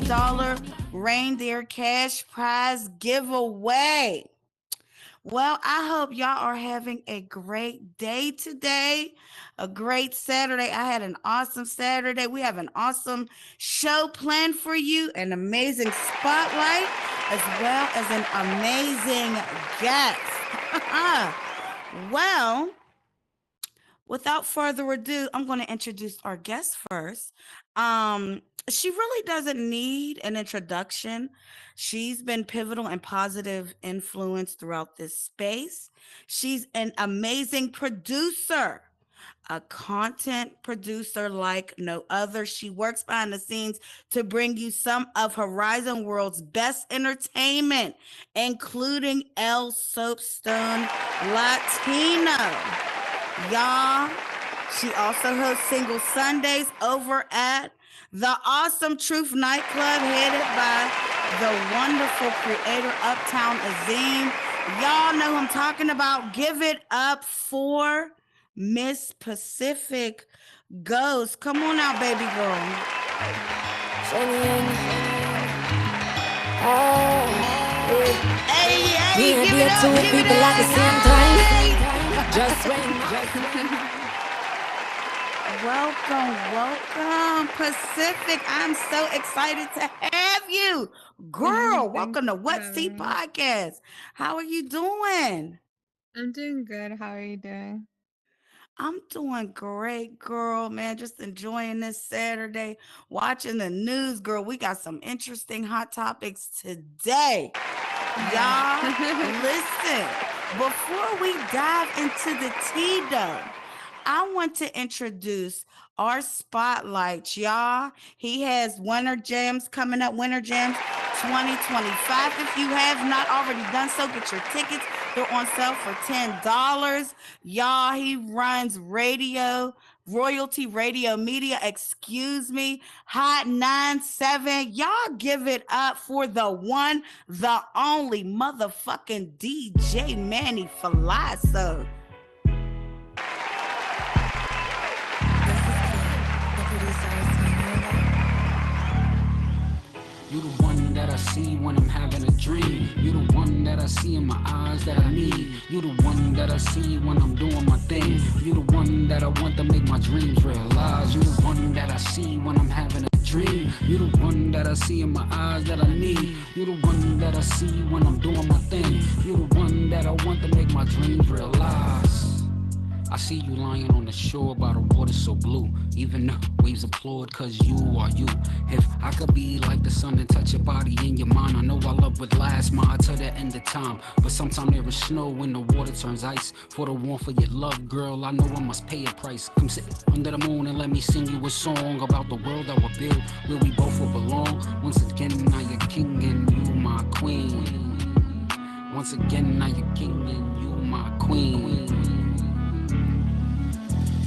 $50 reindeer cash prize giveaway. Well, I hope y'all are having a great day today, a great Saturday. I had an awesome Saturday. We have an awesome show planned for you, an amazing spotlight, as well as an amazing guest. Well, without further ado, I'm going to introduce our guest first. She really doesn't need an introduction. She's been pivotal and positive influence throughout this space. She's an amazing producer, a content producer like no other. She works behind the scenes to bring you some of Horizon World's best entertainment, including El Soapstone Latino. Y'all, she also hosts Single Sundays over at the Awesome Truth nightclub, headed by the wonderful creator Uptown Azim. Y'all know who I'm talking about. Give it up for Miss Pacific Ghost. Come on out, baby girl. Hey, give it up, give it up. At the same time. Welcome, Pacific. I'm so excited to have you. Girl, welcome to What's Tea Podcast. How are you doing? I'm doing good. How are you doing? I'm doing great, girl, man. Just enjoying this Saturday, watching the news, girl. We got some interesting hot topics today. Y'all, listen, before we dive into the tea, though, I want to introduce our spotlight, y'all. He has Winter Jams coming up, Winter Jams 2025. If you have not already done so, get your tickets. They're on sale for $10. Y'all, he runs Royalty Radio Media, excuse me, Hot 97. Y'all give it up for the one, the only motherfucking DJ Manny Filazzo. You the one that I see when I'm having a dream. You the one that I see in my eyes that I need. You the one that I see when I'm doing my thing. You the one that I want to make my dreams realize. You the one that I see when I'm having a dream. You the one that I see in my eyes that I need. You the one that I see when I'm doing my thing. You the one that I want to make my dreams realize. I see you lying on the shore by the water so blue. Even the waves applaud cause you are you. If I could be like the sun and touch your body and your mind, I know our love would last my to the end of time. But sometimes there is snow when the water turns ice. For the warmth of your love, girl, I know I must pay a price. Come sit under the moon and let me sing you a song about the world that we'll build, where we both will belong. Once again, now you're king and you my queen. Once again, now you're king and you my queen.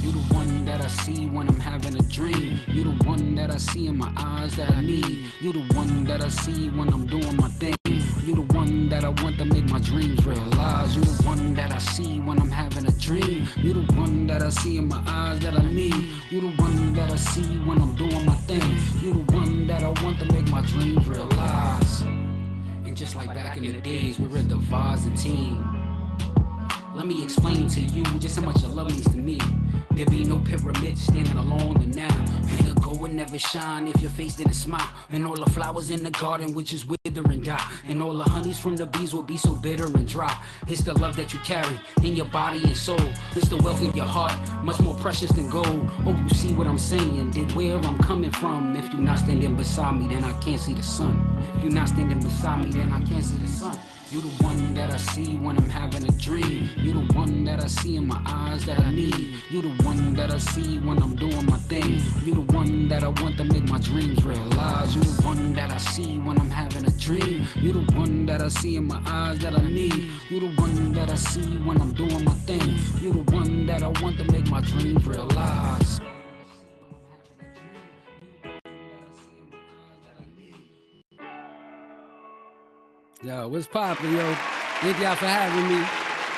You the one that I see when I'm having a dream. You the one that I see in my eyes that I need. You the one that I see when I'm doing my thing. You the one that I want to make my dreams realize. You the one that I see when I'm having a dream. You the one that I see in my eyes that I need. You the one that I see when I'm doing my thing. You the one that I want to make my dreams realize. And just like back in the days, we were the vase and team. Let me explain to you just how much your love means to me. There be no pyramid standing alone the now. And the gold would never shine if your face didn't smile. And all the flowers in the garden would just wither and die. And all the honeys from the bees will be so bitter and dry. It's the love that you carry in your body and soul. It's the wealth in your heart, much more precious than gold. Oh, you see what I'm saying? Then where I'm coming from. If you're not standing beside me, then I can't see the sun. If you're not standing beside me, then I can't see the sun. You the one that I see when I'm having a dream. You the one that I see in my eyes that I need. You the one that I see when I'm doing my thing. You the one that I want to make my dreams realize. You the one that I see when I'm having a dream. You the one that I see in my eyes that I need. You the one that I see when I'm doing my thing. You the one that I want to make my dreams realize. Yo, what's poppin', yo? Thank y'all for having me.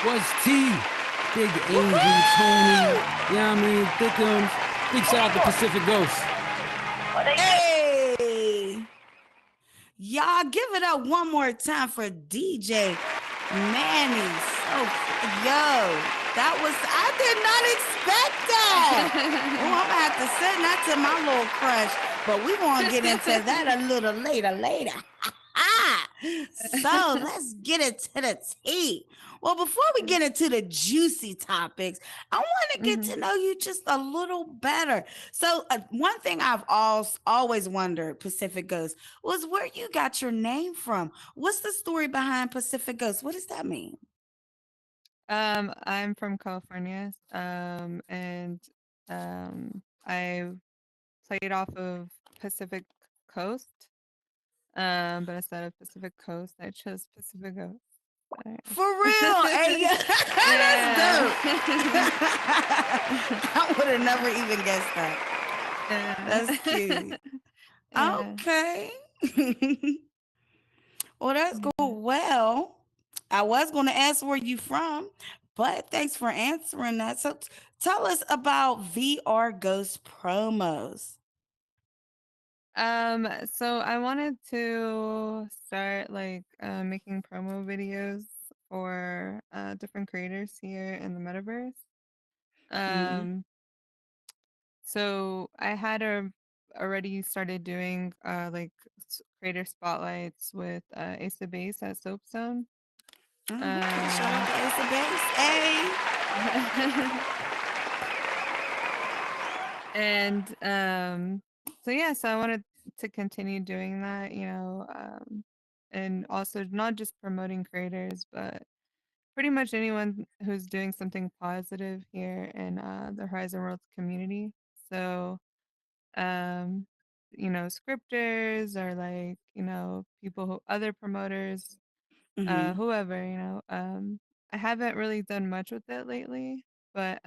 What's Tea? Big Angel, Tony, you know what I mean? Thickums. Big shout out to Pacific Ghost. Hey! Y'all give it up one more time for DJ Manny. So, yo, that was, I did not expect that. Oh, I'm gonna have to send that to my little crush, but we gonna get into that a little later. So let's get into the tea. Well, before we get into the juicy topics, I want to get to know you just a little better. So, one thing I've always wondered, Pacific Ghost, was where you got your name from. What's the story behind Pacific Ghost? What does that mean? I'm from California, and I played off of Pacific Coast, but instead of Pacific Coast, I chose Pacific Ghost. For real, hey, that's dope. I would have never even guessed that. That's cute. Okay. Well, that's cool. Well, I was going to ask where you from, but thanks for answering that. So tell us about VR Ghost promos. So I wanted to start like making promo videos for different creators here in the metaverse. So I had already started doing like creator spotlights with Ace of Base at Soapstone. Okay, shout out to Ace of Base. Hey. And so yeah, so I wanted to continue doing that, and also not just promoting creators, but pretty much anyone who's doing something positive here in the Horizon Worlds community. So scripters or like, people who other promoters, whoever, I haven't really done much with it lately, but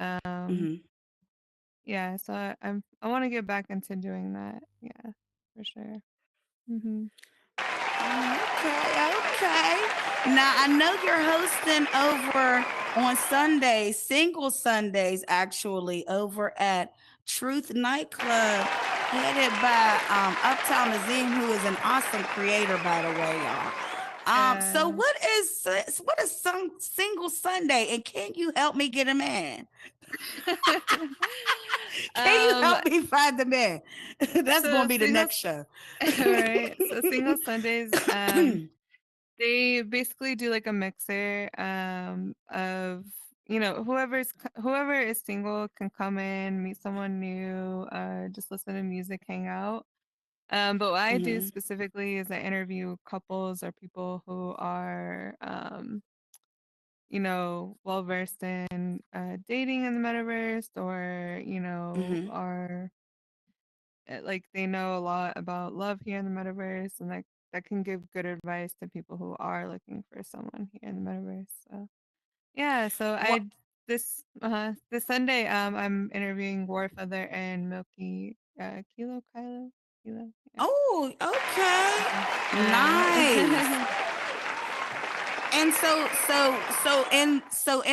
yeah, so I want to get back into doing that. Yeah, for sure. Okay. Now I know you're hosting over on Sundays, single Sundays actually, over at Truth Nightclub, headed by Uptown Azim, who is an awesome creator, by the way, y'all. So what is some single Sunday, and can you help me get a man? Can you help me find the man? That's gonna be the next show. Right. So single Sundays, they basically do like a mixer of whoever is single can come in, meet someone new, just listen to music, hang out. But what I do specifically is I interview couples or people who are well versed in dating in the metaverse, or are like they know a lot about love here in the metaverse, and that can give good advice to people who are looking for someone here in the metaverse. So yeah, so What? this Sunday I'm interviewing Warfeather and Milky Kylo. Yeah. Oh, okay. Nice. And so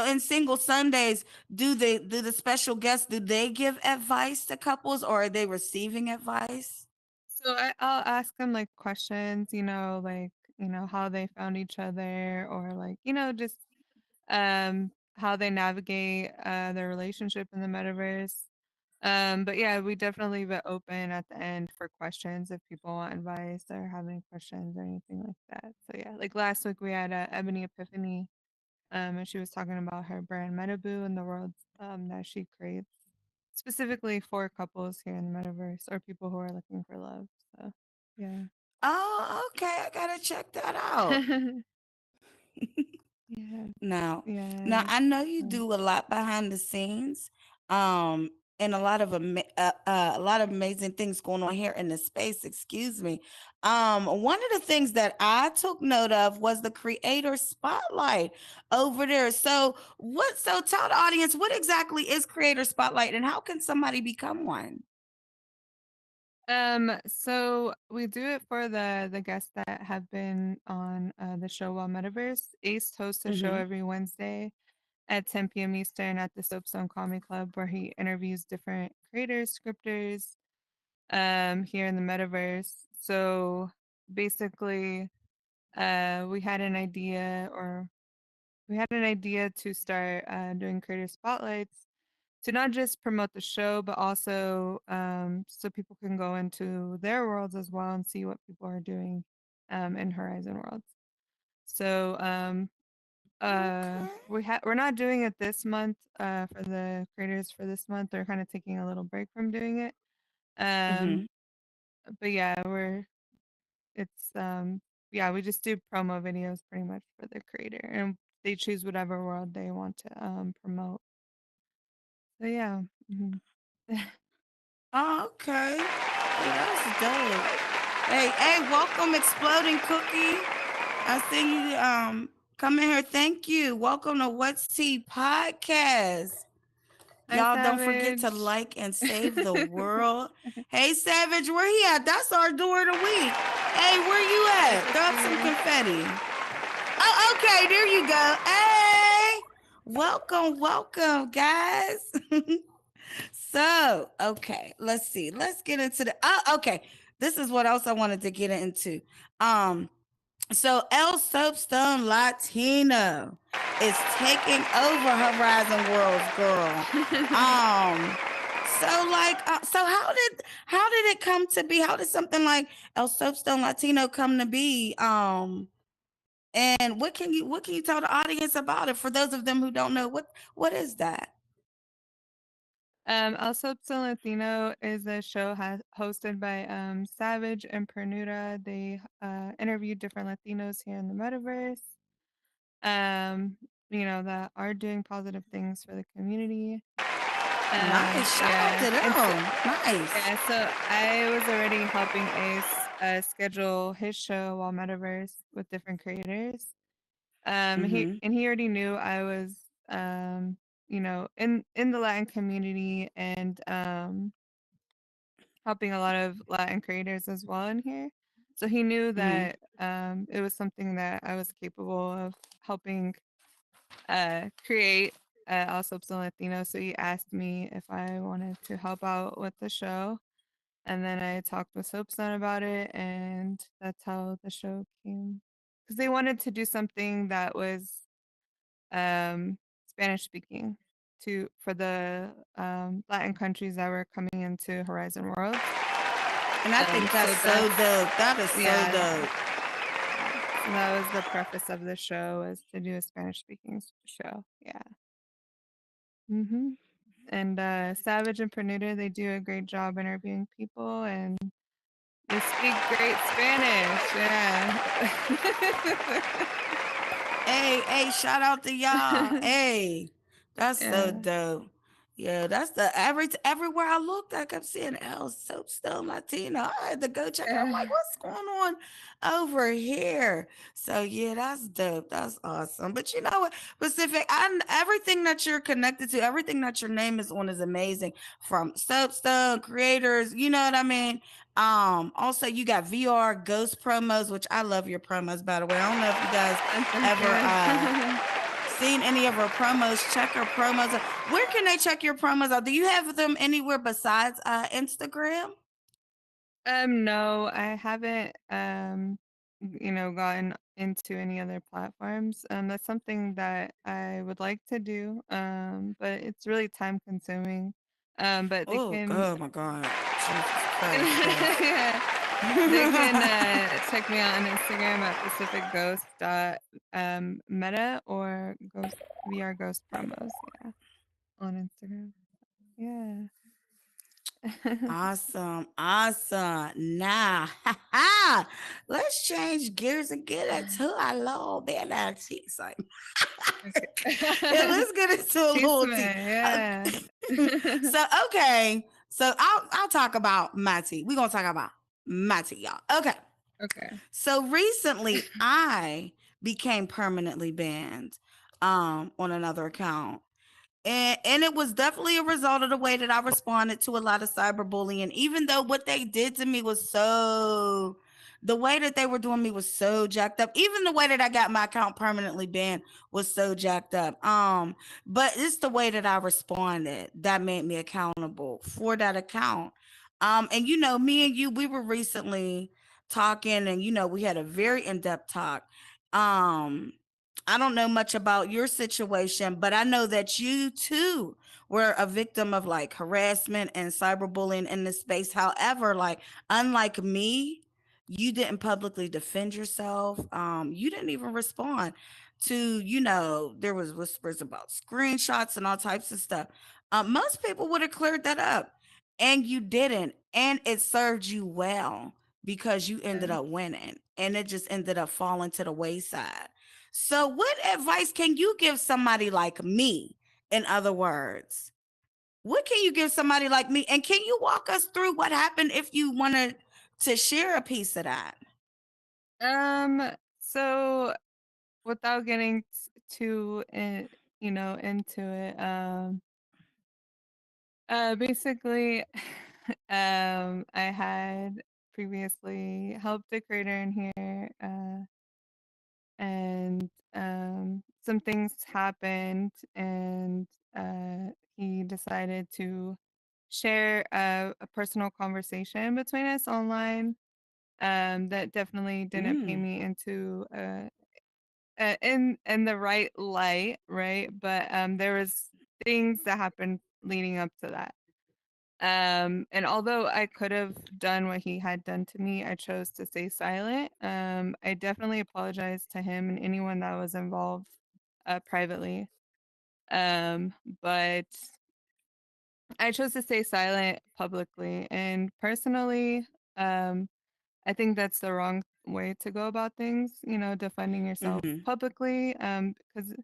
in single Sundays, do the special guests, do they give advice to couples, or are they receiving advice? So I'll ask them like questions, like how they found each other, or like just how they navigate their relationship in the metaverse. But yeah, we definitely leave it open at the end for questions if people want advice or have any questions or anything like that. So yeah, like last week we had Ebony Epiphany, and she was talking about her brand Metaboo and the worlds that she creates specifically for couples here in the metaverse or people who are looking for love. So yeah. Oh, okay. I gotta check that out. Yeah. Now, Yeah. I know you do a lot behind the scenes, and a lot of amazing things going on here in the space. Excuse me. One of the things that I took note of was the creator spotlight over there. So, So, tell the audience what exactly is creator spotlight, and how can somebody become one? So we do it for the guests that have been on the show Wild Metaverse. Ace hosts a show every Wednesday at 10 p.m. Eastern at the Soapstone Comedy Club, where he interviews different creators, scripters, here in the metaverse. So basically, we had an idea, or we had an idea to start doing creator spotlights to not just promote the show, but also so people can go into their worlds as well and see what people are doing in Horizon Worlds. So Okay. we're not doing it this month for the creators for this month. They're kind of taking a little break from doing it. Um, Mm-hmm. but yeah, it's yeah, we just do promo videos pretty much for the creator, and they choose whatever world they want to promote. So yeah. Mhm. Oh, okay. Hey, that's dope. Hey, welcome, Exploding Cookie. I see you come in here. Thank you. Welcome to What's Tea Podcast. Hi, Y'all don't forget to Savage. like and save the world. Hey, Savage, where he at? That's our door of the week. Hey, where you Hi, at? Throw up some Cookie. confetti. Oh, okay, there you go. Hey, welcome, guys. So, okay, let's see. Let's get into the. Oh, okay. This is what else I wanted to get into. Um, so El Soapstone Latino is taking over Horizon Worlds, girl. Um, so how did it come to be? How did something like El Soapstone Latino come to be? And what can you tell the audience about it for those of them who don't know what is that? Also, Latino is a show hosted by Savage and Pernuda. They interview different Latinos here in the metaverse, um, that are doing positive things for the community. Nice. Shout out to Yeah, and so, them. Nice. yeah, so I was already helping Ace schedule his show while metaverse with different creators. He Mm-hmm. and he already knew I was in the Latin community and helping a lot of Latin creators as well in here. So he knew Mm-hmm. that it was something that I was capable of helping create, also some Latino. So he asked me if I wanted to help out with the show. And then I talked with Soapstone about it, and that's how the show came. Because they wanted to do something that was Spanish speaking for the Latin countries that were coming into Horizon Worlds. And I think that's So so that's dope. That is so yeah, dope. yeah. So that was the preface of the show, is to do a Spanish speaking show. Yeah. hmm And Savage and Pernuda, they do a great job interviewing people, and they speak great Spanish. Yeah. Hey, shout out to y'all. Hey, that's so Yeah. dope. Yeah, that's everywhere I looked, I kept seeing El Soapstone Latino. I had to go check out. I'm like, Yeah. what's going on over here? So yeah, that's dope. That's awesome. But you know what, Pacific, everything that you're connected to, everything that your name is on is amazing. From Soapstone creators, you know what I mean? Also you got VR ghost promos, which I love your promos, by the way. I don't know if you guys Thank ever you. seen any of her promos. Check her promos out. Where can they check your promos out? Do you have them anywhere besides Instagram? No, I haven't gotten into any other platforms. That's something that I would like to do. But it's really time consuming. But they Oh, can oh my God. Jesus Christ, yes. yeah, they can check me out on Instagram at Pacific Ghost meta or Ghost VR Ghost promos. Yeah, on Instagram. Yeah. Awesome. Now, let's change gears and get into our little bit of tea. Sorry. Yeah, Okay. let's get into a little tea. Chisme, yeah. So okay, so I'll talk about my tea. We're gonna talk about my tea, y'all. Okay. Okay. So recently I became permanently banned on another account. And it was definitely a result of the way that I responded to a lot of cyberbullying, even though what they did to me was the way that they were doing me was so jacked up. Even the way that I got my account permanently banned was so jacked up. But it's the way that I responded that made me accountable for that account. And you know, me and you, we were recently talking, and we had a very in-depth talk. Um, I don't know much about your situation, but I know that you too were a victim of like harassment and cyberbullying in this space. However, like unlike me, you didn't publicly defend yourself. You didn't even respond to, there was whispers about screenshots and all types of stuff. Most people would have cleared that up, and you didn't, and it served you well because you ended Yeah. up winning, and it just ended up falling to the wayside. So, what advice can you give somebody like me? In other words, what can you give somebody like me? And can you walk us through what happened if you wanted to share a piece of that? So without getting too into it, basically, I had previously helped a creator in here, and some things happened, and he decided to share a personal conversation between us online, that definitely didn't pay Mm, me into in the right light, right? But there was things that happened leading up to that. And although I could have done what he had done to me, I chose to stay silent. I definitely apologize to him and anyone that was involved privately. But I chose to stay silent publicly. And personally, um, I think that's the wrong way to go about things, defending yourself mm-hmm. publicly. Because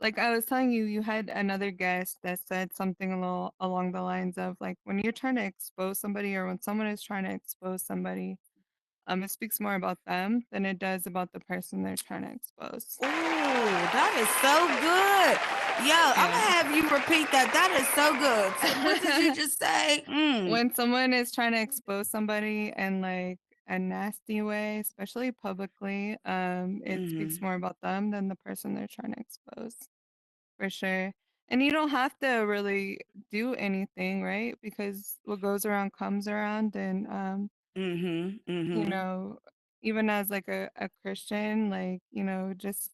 like I was telling you, you had another guest that said something a little along the lines of like when you're trying to expose somebody or when someone is trying to expose somebody, it speaks more about them than it does about the person they're trying to expose. Ooh, that is so good. Yo, I'm Yeah. gonna have you repeat that. That is so good. So what did you just say? When someone is trying to expose somebody in like a nasty way, especially publicly, it speaks Mm-hmm. more about them than the person they're trying to expose. For sure. And you don't have to really do anything, right? Because what goes around comes around. And, Mm-hmm. you Mm-hmm. know, even as like a Christian, like, just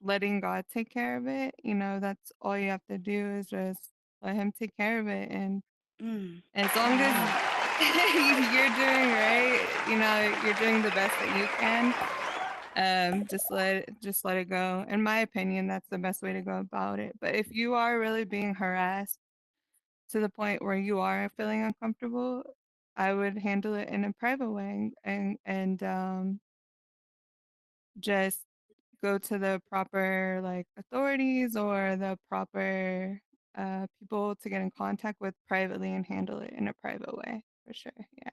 letting God take care of it, that's all you have to do is just let Him take care of it. And Mm. as long as Amen. you're doing right, you're doing the best that you can, just let it go. In my opinion, that's the best way to go about it. But if you are really being harassed to the point where you are feeling uncomfortable, I would handle it in a private way, and just go to the proper like authorities or the proper people to get in contact with privately and handle it in a private way for sure. Yeah,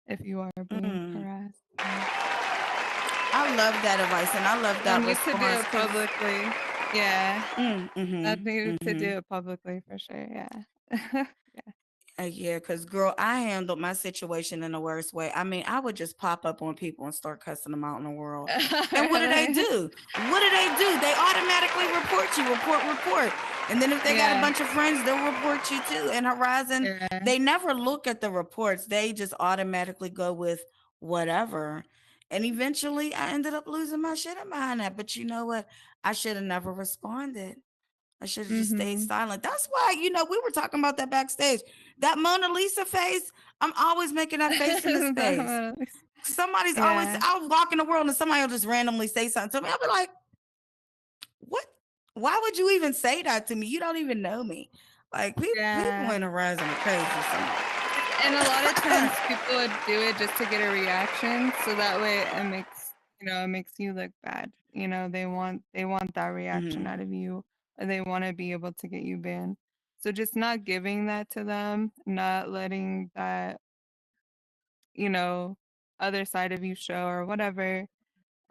if you are being Mm. harassed. Yeah. I love that advice, and I love No that need to do response it because publicly. Yeah. mm-hmm, Not need to mm-hmm. do it publicly for sure. Yeah. Yeah. Yeah, because girl, I handled my situation in the worst way. I mean, I would just pop up on people and start cussing them out in the world. And what do they Really? do? What do they do? They automatically report you, report. And then if they got a Yeah. bunch of friends, they'll report you too. And Horizon, Yeah. they never look at the reports. They just automatically go with whatever. And eventually I ended up losing my shit behind that. But you know what? I should have never responded. I should have just stayed Mhm. silent. That's why, we were talking about that backstage. That Mona Lisa face, I'm always making that face in the space. Somebody's always, Yeah. I'll walk in the world and somebody will just randomly say something to me. I'll be like, what? Why would you even say that to me? You don't even know me. Like, people Yeah. in Horizon are crazy. And a lot of times people would do it just to get a reaction, so that way it makes you look bad. They want that reaction Hmm. out of you, or they want to be able to get you banned. So just not giving that to them, not letting that, you know, other side of you show or whatever,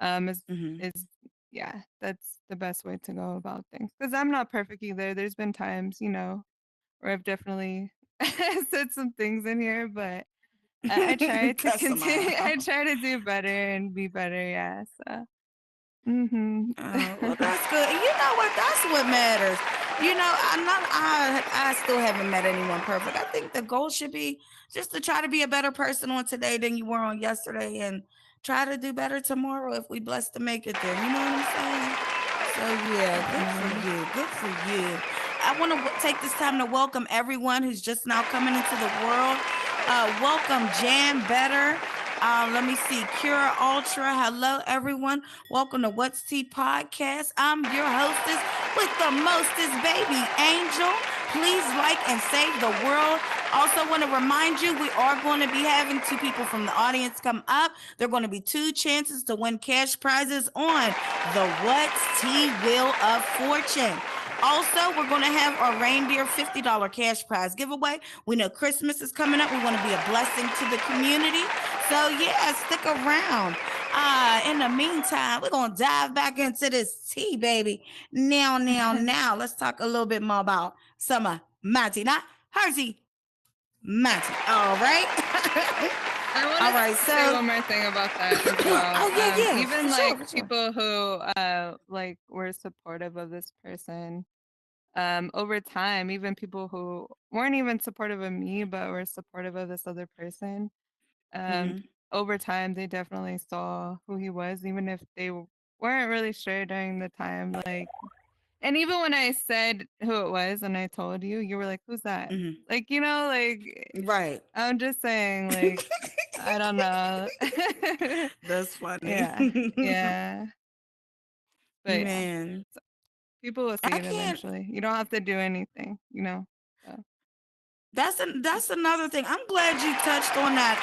is Hmm. is yeah, that's the best way to go about things. Because I'm not perfect either. There's been times, where I've definitely said some things in here, but I try to Cuss them continue. I out. try to do better and be better. Yeah. So. Mhm. Well, that's good. And you know what? That's what matters. I still haven't met anyone perfect. I think the goal should be just to try to be a better person on today than you were on yesterday, and try to do better tomorrow if we blessed to make it there. You know what I'm saying? So yeah, good for Definitely. you. Good for you. I want to take this time to welcome everyone who's just now coming into the world. Welcome Jan Better. Let me see. Cura Ultra. Hello, everyone. Welcome to What's Tea Podcast. I'm your hostess with the mostest, baby Angel. Please like and save the world. Also, want to remind you, we are going to be having two people from the audience come up. There are going to be two chances to win cash prizes on the What's Tea Wheel of Fortune. Also, we're going to have our reindeer $50 cash prize giveaway. We know Christmas is coming up. We want to be a blessing to the community. So, yeah, stick around. In the meantime, we're going to dive back into this tea, baby. Now, let's talk a little bit more about Summer Matty, not Hersey Matty. All right. I want All to right. say So, one more thing about that as well. oh, yeah, Even for sure, like for sure. people who like were supportive of this person over time, even people who weren't even supportive of me but were supportive of this other person, um, Mm-hmm. over time they definitely saw who he was, even if they weren't really sure during the time. Like, and even when I said who it was and I told you, you were like, "Who's that?" Mm-hmm. Like, like Right. I'm just saying, like, I don't know. That's funny. Yeah, yeah, but yeah, Man, people will see I it can't. eventually. You don't have to do anything. So, That's another thing. I'm glad you touched on that.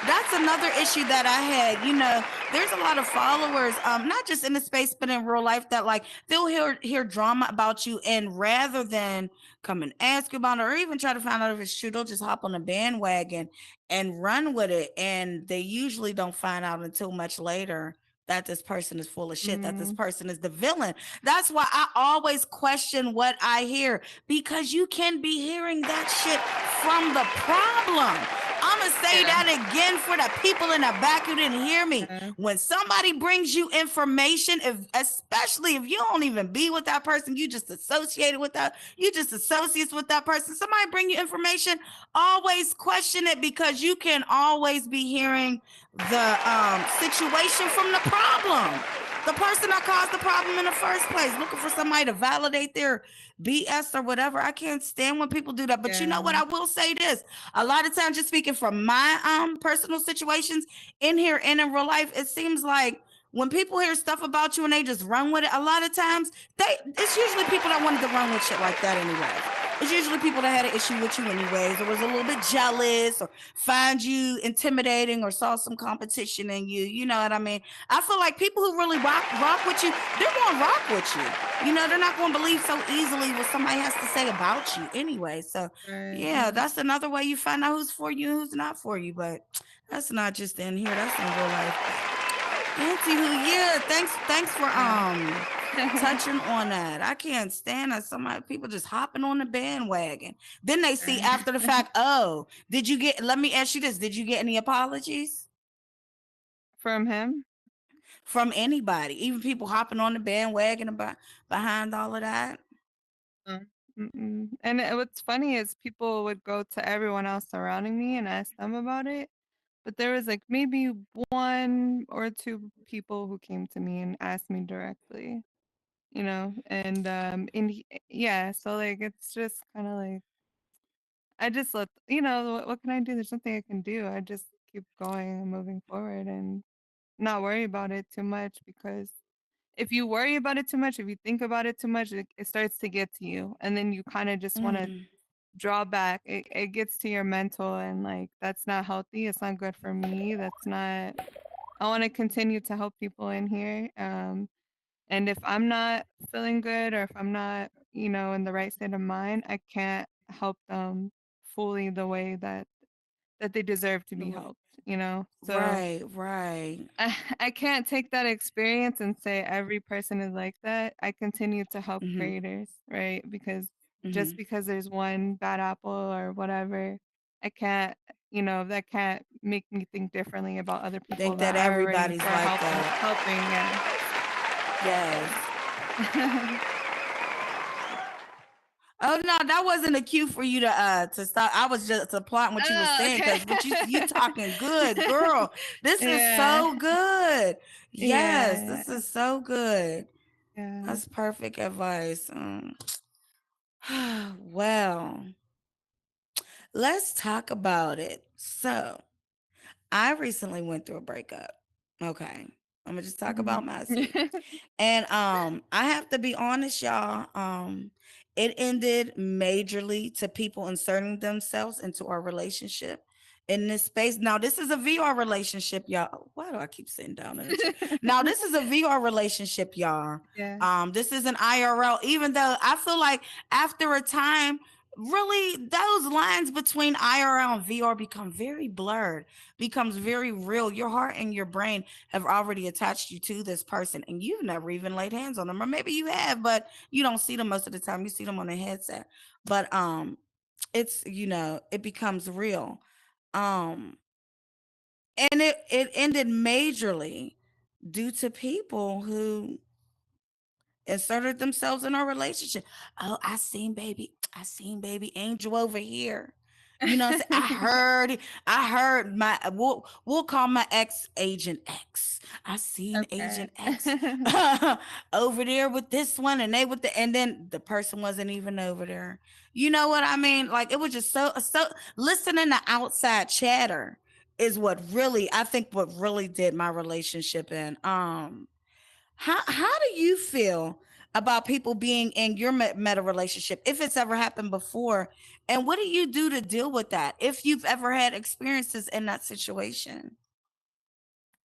That's another issue that I had. There's a lot of followers, not just in the space, but in real life, that like they'll hear drama about you, and rather than come and ask you about it or even try to find out if it's true, they'll just hop on the bandwagon and run with it. And they usually don't find out until much later that this person is full of shit, that this mm, person is the villain. That's why I always question what I hear, because you can be hearing that shit from the problem. I'm going to say yeah, that again for the people in the back who didn't hear me. yeah, When somebody brings you information, especially if you don't even be with that person, you just associated with that, you just associates with that person, somebody bring you information, always question it, because you can always be hearing the situation from the problem. The person that caused the problem in the first place, looking for somebody to validate their BS or whatever. I can't stand when people do that. But you know what? yeah, I will say this. A lot of times, just speaking from my personal situations in here and in real life, it seems like when people hear stuff about you and they just run with it, a lot of times it's usually people that wanted to run with shit like that anyway. It's usually people that had an issue with you anyways, or was a little bit jealous, or find you intimidating, or saw some competition in you. You know what I mean? I feel like people who really rock with you, they're gonna rock with you. They're not gonna believe so easily what somebody has to say about you anyway. So right. yeah, that's another way you find out who's for you and who's not for you. But that's not just in here, that's in real life. Auntie who, yeah, thanks for Yeah. touching on that. I can't stand that somebody people just hopping on the bandwagon. Then they see after the fact, oh, let me ask you this, did you get any apologies From him. from anybody, even people hopping on the bandwagon about behind all of that? Mm, mm-mm. And what's funny is people would go to everyone else surrounding me and ask them about it. But there was like maybe one or two people who came to me and asked me directly. Yeah, so like it's just kind of like I just what can I do? There's nothing I can do. I just keep going and moving forward and not worry about it too much, because if you worry about it too much, if you think about it too much, it starts to get to you, and then you kind of just want to Mm, draw back. It gets to your mental, and like that's not healthy. It's not good for me. That's not. I want to continue to help people in here. And if I'm not feeling good, or if I'm not, in the right state of mind, I can't help them fully the way that they deserve to the be way- helped. So right. I can't take that experience and say every person is like that. I continue to help Mm-hmm, creators, right? Because mm-hmm. just because there's one bad apple or whatever, I can't, that can't make me think differently about other people Think that that are already everybody's who are like helping that. helping, yeah. Yes. So Oh no, that wasn't a cue for you to stop. I was just applauding what you were Oh, saying okay. because what you talking good, girl. This is Yeah. so good. Yes, Yeah. this is so good. Yeah. That's perfect advice. Well, let's talk about it. So, I recently went through a breakup. Okay. I'm gonna just talk about Mhm. myself. And I have to be honest, y'all. It ended majorly to people inserting themselves into our relationship in this space. Now, this is a VR relationship, y'all. Why do I keep sitting down in the chair? Now, this is a VR relationship, y'all. Yeah. This is an IRL, even though I feel like after a time, really those lines between IRL and VR become very blurred, becomes very real. Your heart and your brain have already attached you to this person and you've never even laid hands on them, or maybe you have but you don't see them most of the time. You see them on a headset, but it's, it becomes real. um and it ended majorly due to people who inserted themselves in our relationship. Oh, I seen baby Angel over here. You know what I'm saying? I heard my we'll call my ex Agent X. I seen Okay. Agent X over there with this one and they with the and then the person wasn't even over there. You know what I mean? Like it was just so listening to outside chatter is what really I think what really did my relationship in. How do you feel about people being in your meta relationship if it's ever happened before? And what do you do to deal with that if you've ever had experiences in that situation?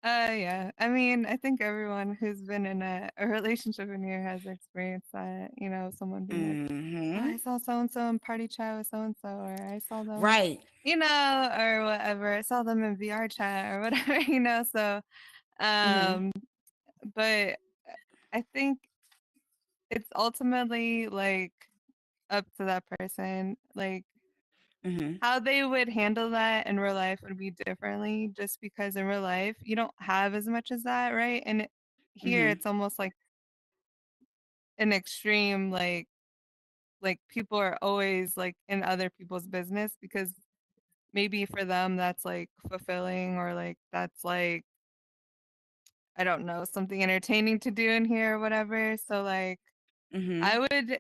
Yeah. I mean, I think everyone who's been in a relationship in here has experienced that, someone being like, oh, Mhm. I saw so and so in party chat with so and so, or I saw them, Right. or whatever. I saw them in VR chat or whatever, So, Mhm. um, but I think it's ultimately like up to that person. Like Mhm. how they would handle that in real life would be differently just because in real life you don't have as much as that, right? And here Mhm. it's almost like an extreme like people are always like in other people's business because maybe for them that's like fulfilling or like that's like I don't know, something entertaining to do in here or whatever. So like I Mhm. would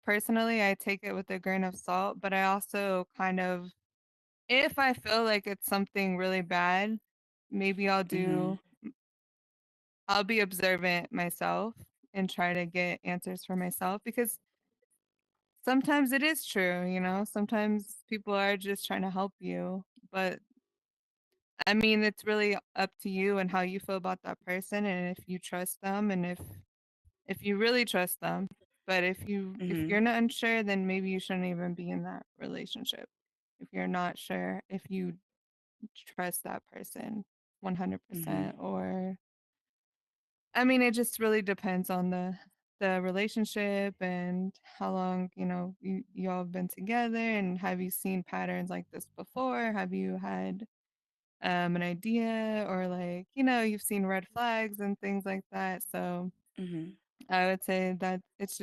personally I take it with a grain of salt, but I also kind of if I feel like it's something really bad, maybe Mhm. I'll be observant myself and try to get answers for myself because sometimes it is true, Sometimes people are just trying to help you, but I mean, it's really up to you and how you feel about that person and if you trust them and if you really trust them. But if Mhm. you're not unsure, then maybe you shouldn't even be in that relationship. If you're not sure if you trust that person Mhm. 100% or I mean, it just really depends on the relationship and how long, y'all have been together and have you seen patterns like this before? Have you had an idea or like, you've seen red flags and things like that. So Mhm. I would say that it's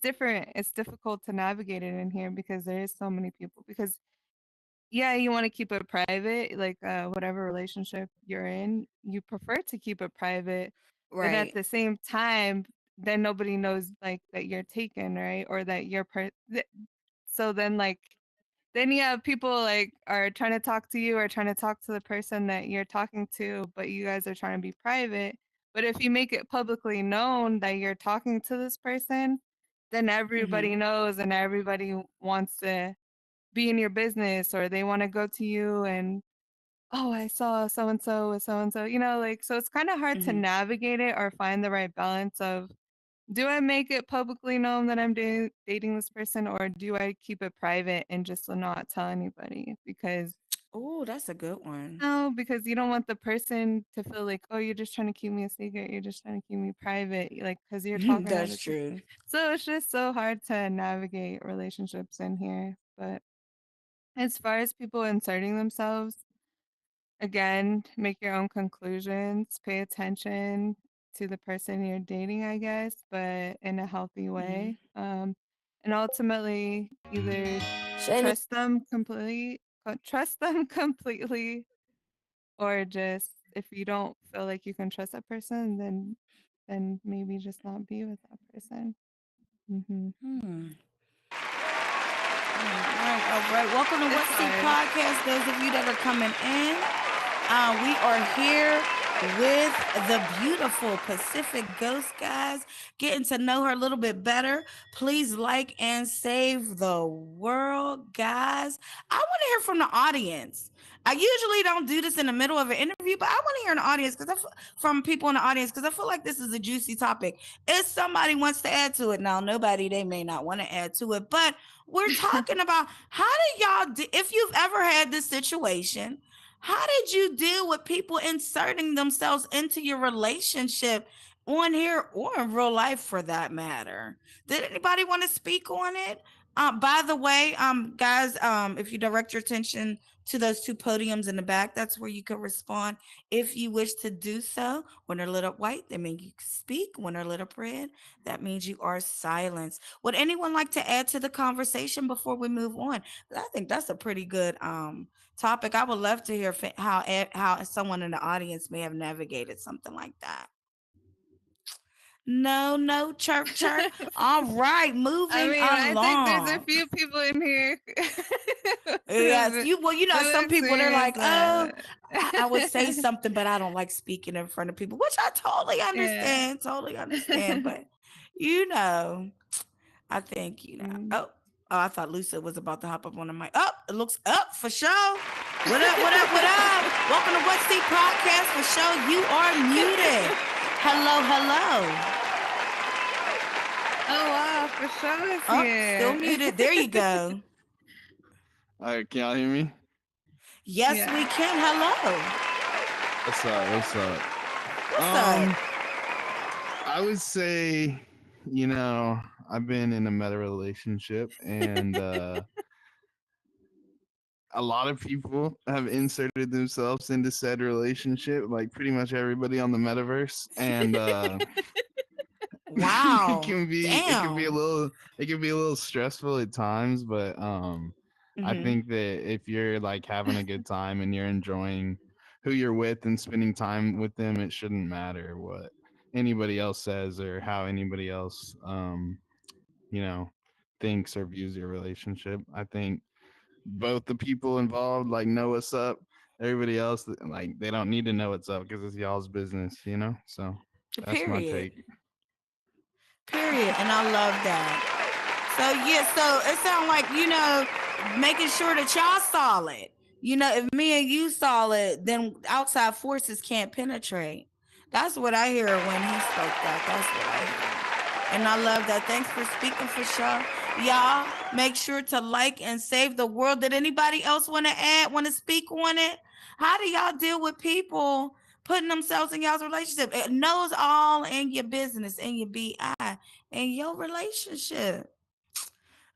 different. It's difficult to navigate it in here because there is so many people because yeah, you want to keep it private, like whatever relationship you're in, you prefer to keep it private, but at Right. the same time, then nobody knows like that you're taken, right? Or that so then like then you have people like are trying to talk to you or trying to talk to the person that you're talking to, but you guys are trying to be private. But if you make it publicly known that you're talking to this person, then Mhm. everybody knows and everybody wants to be in your business or they want to go to you and oh I saw so and so with so and so like so it's kind of hard to Mhm. navigate it or find the right balance of do I make it publicly known that I'm dating this person or do I keep it private and just not tell anybody because Oh, that's a good one. no because you don't want the person to feel like oh you're just trying to keep me a secret you're just trying to keep me private like because you're talking to That's other people true. so it's just so hard to navigate relationships in here but as far as people inserting themselves, again, make your own conclusions, pay attention to the person you're dating, I guess, but in a healthy Mhm. way. And and ultimately either trust them completely, or just if you don't feel like you can trust that person, then maybe just not be with that person. Hmm. Hmm. All right, all right. Welcome to It's What's Tea hard. Podcast. Those of you that are coming in, we are here with the beautiful Pacific Ghost, guys. Getting to know her a little bit better. Please like and save the world, guys. I want to hear from the audience. I usually don't do this in the middle of an interview, but I want to hear in the audience from people in the audience because I feel like this is a juicy topic. If somebody wants to add to it, now nobody they may not want to add to it, but we're talking about how do y'all if you've ever had this situation, how did you deal with people inserting themselves into your relationship on here or in real life for that matter? Did anybody want to speak on it? By the way, guys, if you direct your attention to those two podiums in the back, that's where you can respond if you wish to do so. When they're lit up white, that means you can speak. When they're lit up red, that means you are silenced. Would anyone like to add to the conversation before we move on? I think that's a pretty good topic. I would love to hear how someone in the audience may have navigated something like that. No, no, chirp, chirp. All right, I moving mean, I think there's a along. few people in here Yes, who've some people they're experienced like, oh, that. I would say something, but I don't like speaking in front of people, which I Yeah. totally understand. But you know, I think Mm. Oh, I thought Lucia was about to hop up on the mic. Oh, it looks up for sure. What up? What up? What up? Welcome to What's Tea Podcast for show. You are muted. Hello, hello. Oh wow, for sure is Oh, still here. muted. There you go. All right, can y'all hear me? Yes, we Yeah. can. Hello. What's up? What's up? What's up? I would say, I've been in a meta relationship, and a lot of people have inserted themselves into said relationship, like pretty much everybody on the metaverse, and it Wow. can be it can be a Damn. little it can be a little stressful at times, but I Hmm. think that if you're like having a good time and you're enjoying who you're with and spending time with them, it shouldn't matter what anybody else says or how anybody else you know thinks or views your relationship. I think both the people involved like know what's up. Everybody else like they don't need to know what's up because it's y'all's business. So that's my Period. take. Period. And I love that. So yeah, so it sounds like, making sure that y'all solid. If me and you solid, then outside forces can't penetrate. That's what I hear when he spoke that. That's what I hear. And I love that. Thanks for speaking for sure. Y'all make sure to like and save the world. Did anybody else want to speak on it? How do y'all deal with people putting themselves in y'all's relationship? It knows all in your business, in your BI, in your relationship.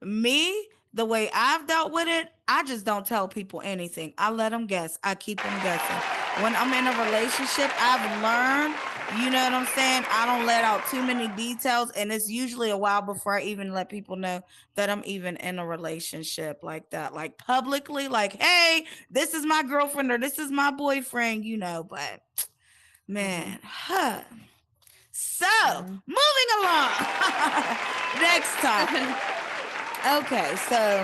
Me, the way I've dealt with it, I just don't tell people anything. I let them guess. I keep them guessing. When I'm in a relationship, I've learned, you know what I'm saying? I don't let out too many details. And it's usually a while before I even let people know that I'm even in a relationship like that. Like publicly, like, hey, this is my girlfriend or this is my boyfriend, but Mhm. man, huh. So, Yeah. moving along. Next topic. Okay, so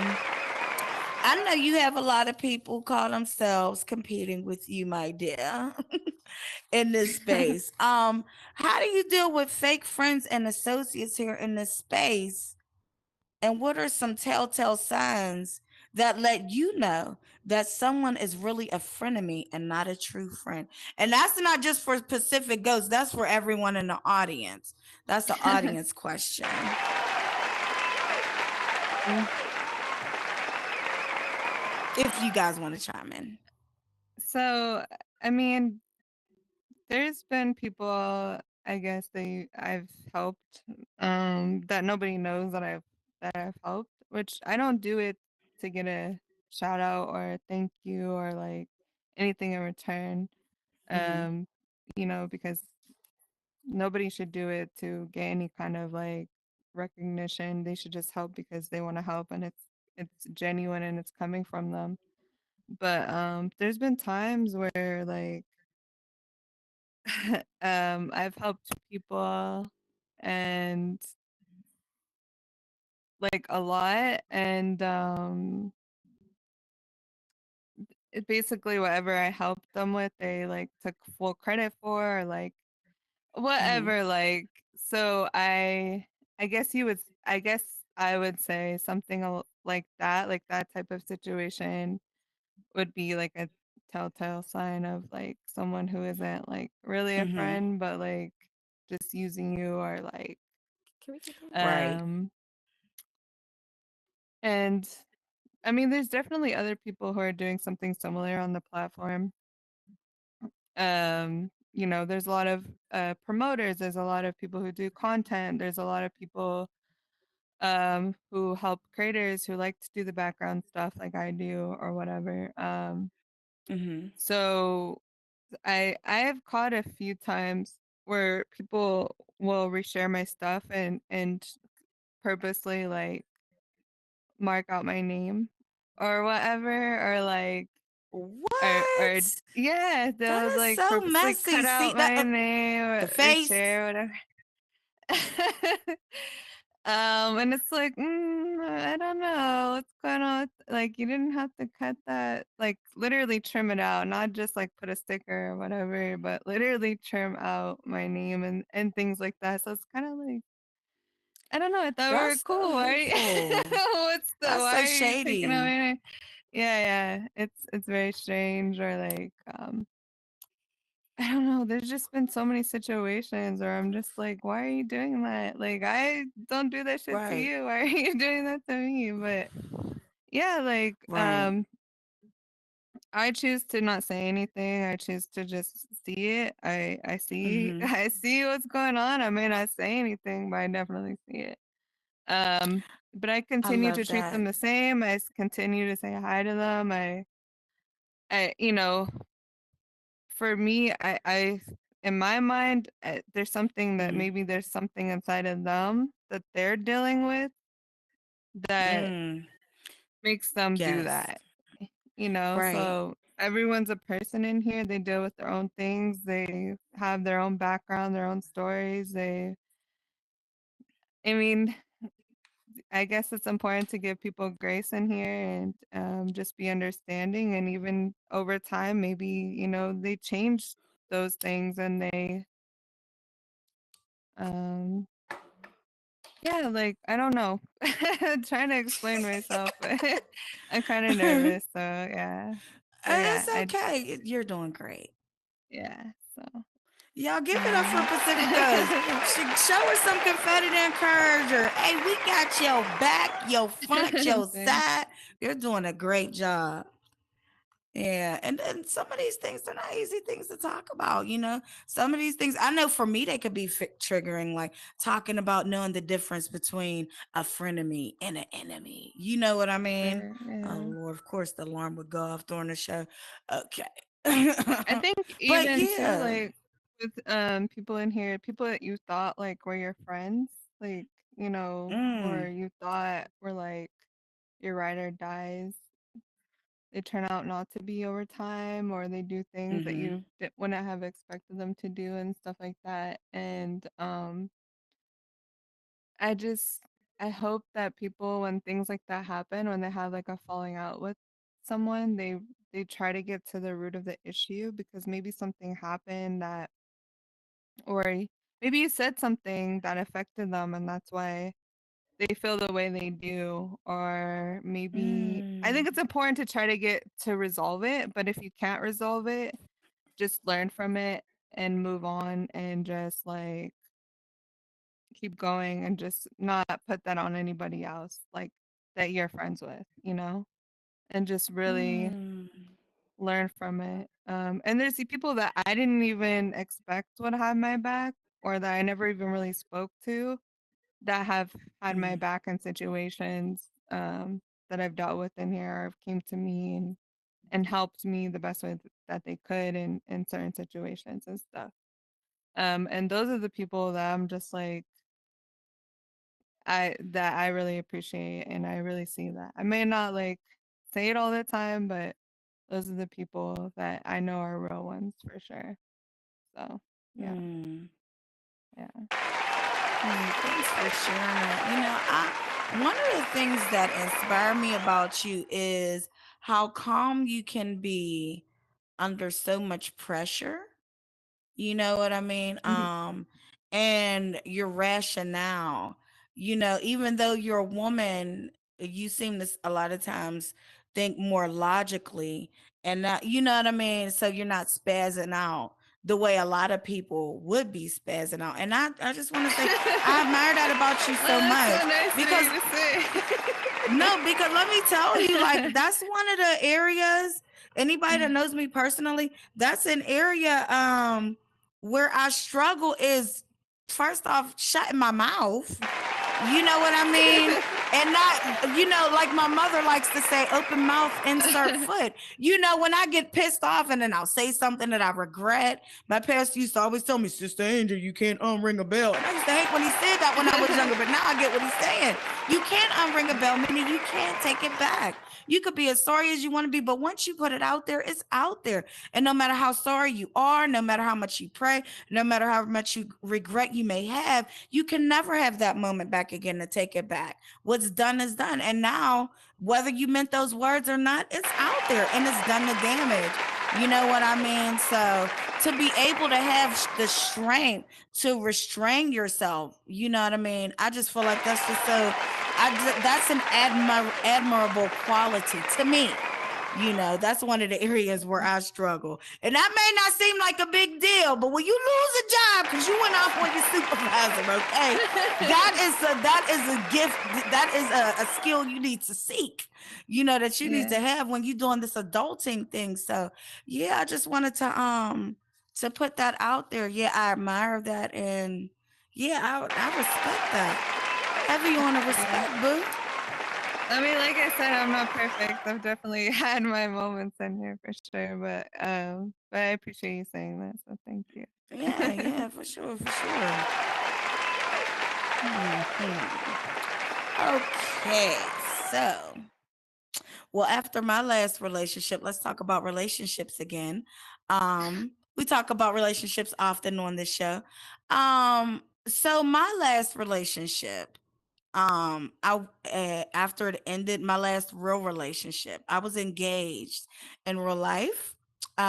I know you have a lot of people call themselves competing with you, my dear, in this space. How do you deal with fake friends and associates here in this space? And what are some telltale signs that let you know that someone is really a frenemy and not a true friend? And that's not just for Pacific Ghosts, that's for everyone in the audience. That's the audience question. Mm. If you guys want to chime in. So, I mean, there's been people, I guess I've helped, that nobody knows that I've helped, which I don't do it to get a shout out or a thank you or like anything in return. Hmm. Um, because nobody should do it to get any kind of like recognition. They should just help because they want to help, and it's genuine and it's coming from them. But there's been times where like I've helped people and like a lot, and it basically whatever I helped them with, they like took full credit for, or like Mm-hmm. whatever. Like, so I guess I guess I would say something like that type of situation would be like a telltale sign of like someone who isn't like really a Mm-hmm. friend, but like just using you, or like Can we keep going? Right. um and I mean there's definitely other people who are doing something similar on the platform. There's a lot of promoters, there's a lot of people who do content, there's a lot of people who help creators who like to do the background stuff like I do or whatever. Mm-hmm. So I have caught a few times where people will reshare my stuff and purposely like mark out my name or whatever, or like or What? yeah, That they'll is like so purposely messy. cut See out that my name the or face. share whatever. And it's like, I don't know what's going on. Like, you didn't have to cut that, like, literally trim it out, not just like put a sticker or whatever, but literally trim out my name and things like that. So it's kind of like, I don't know. I thought we were That's so cool. Why? hateful. That's Why so are you taking out shady. my name? Yeah, yeah. It's very strange. Or like, I don't know. There's just been so many situations where I'm just like, why are you doing that? Like, I don't do that shit to Right. you. Why are you doing that to me? But yeah, like, Right. I choose to not say anything. I choose to just see it. I see Mm-hmm. I see what's going on. I may not say anything, but I definitely see it. But I I continue to love treat them that. the same. Continue to say hi to them. I for me, I in my mind, there's something that Mm-hmm. maybe there's something inside of them that they're dealing with that Mm. makes them do Yes. that. Right. So everyone's a person in here. They deal with their own things. They have their own background, their own stories. I mean, I guess it's important to give people grace in here and just be understanding. And even over time, maybe, they change those things and um, yeah, like, I don't know. I'm trying to explain myself, but I'm kind of nervous. So yeah. But yeah, It's okay. You're doing great. yeah, so. Y'all give it up for Um, Pacifica's. Show her some confetti to encourage her. Hey, we got your back, your front, your thanks. side. You're doing a great job. Yeah, and then some of these things, they're not easy things to talk about, you know. Some of these things, I know for me, they could be triggering, like talking about knowing the difference between a frenemy and an enemy. You know what I mean? Sure, Oh yeah. Lord, of course the alarm would go off during the show. Okay. I think But even too, yeah. like with people in here, people that you thought like were your friends, like, or Mm, you thought were like your ride or dies, they turn out not to be over time, or they do things that mm-hmm. you wouldn't have expected them to do and stuff like that. And I just I hope that people, when things like that happen, when they have like a falling out with someone, they try to get to the root of the issue, because maybe something happened that, or maybe you said something that affected them and that's why they feel the way they do. Or maybe I think Mm, it's important to try to get to resolve it, but if you can't resolve it, just learn from it and move on, and just like keep going, and just not put that on anybody else, like that you're friends with, and just really mm, learn from it. And there's the people that I didn't even expect would have my back, or that I never even really spoke to, that have had my mm, back in situations that I've dealt with in here, or have came to me and helped me the best way that they could in certain situations and stuff. And those are the people that I'm just like, I really appreciate and I really see that. I may not like say it all the time, but those are the people that I know are real ones for sure. So yeah, Mm. yeah. Thanks for sharing that. One of the things that inspire me about you is how calm you can be under so much pressure. You know what I mean? Mhm. And your rationale, even though you're a woman, you seem to a lot of times think more logically and not, you know what I mean? So you're not spazzing out the way a lot of people would be spazzing out. And I just want to say, I admire that about you so Oh, that's much so nice of because you to say. no, because let me tell you, like that's one of the areas. Anybody that knows me personally, that's an area where I struggle is first off shutting my mouth. You know what I mean? And not, like my mother likes to say, open mouth, insert foot. When I get pissed off and then I'll say something that I regret. My parents used to always tell me, Sister Angel, you can't unring a bell. And I used to hate when he said that when I was younger, but now I get what he's saying. You can't unring a bell, meaning you can't take it back. You could be as sorry as you want to be, but once you put it out there, it's out there. And no matter how sorry you are, no matter how much you pray, no matter how much you regret you may have, you can never have that moment back again to take it back. What's done is done. And now, whether you meant those words or not, it's out there and it's done the damage. You know what I mean? So to be able to have the strength to restrain yourself, you know what I mean? I just feel like that's just so, that's an admirable quality to me. That's one of the areas where I struggle. And that may not seem like a big deal, but when you lose a job because you went off on your supervisor, okay, that is a gift. That is a skill you need to seek. That you need Yeah. to have when you're doing this adulting thing. So yeah, I just wanted to put that out there. Yeah, I admire that, and yeah, I respect that. Whatever you want to Yeah. respect, boo. I mean, like I said, I'm not perfect. I've definitely had my moments in here for sure, but I appreciate you saying that, so thank you. Yeah, yeah, for sure, for sure. Okay, so well, after my last relationship, let's talk about relationships again. We talk about relationships often on this show. So my last relationship, I after it ended, my last real relationship, I was engaged in real life.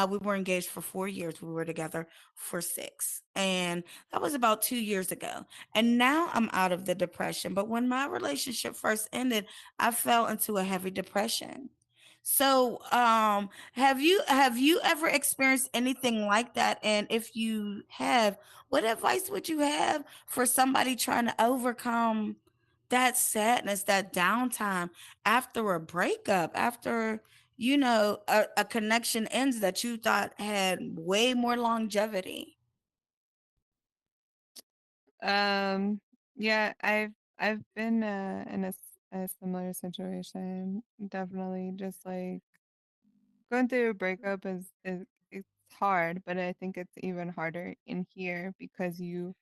We were engaged for 4 years. We were together for six, and that was about 2 years ago. And now I'm out of the depression. But when my relationship first ended, I fell into a heavy depression. So, have you ever experienced anything like that? And if you have, what advice would you have for somebody trying to overcome that sadness, that downtime after a breakup, after a connection ends that you thought had way more longevity? Um, yeah, I've been in a similar situation. Definitely, just like going through a breakup is it's hard, but I think it's even harder in here because you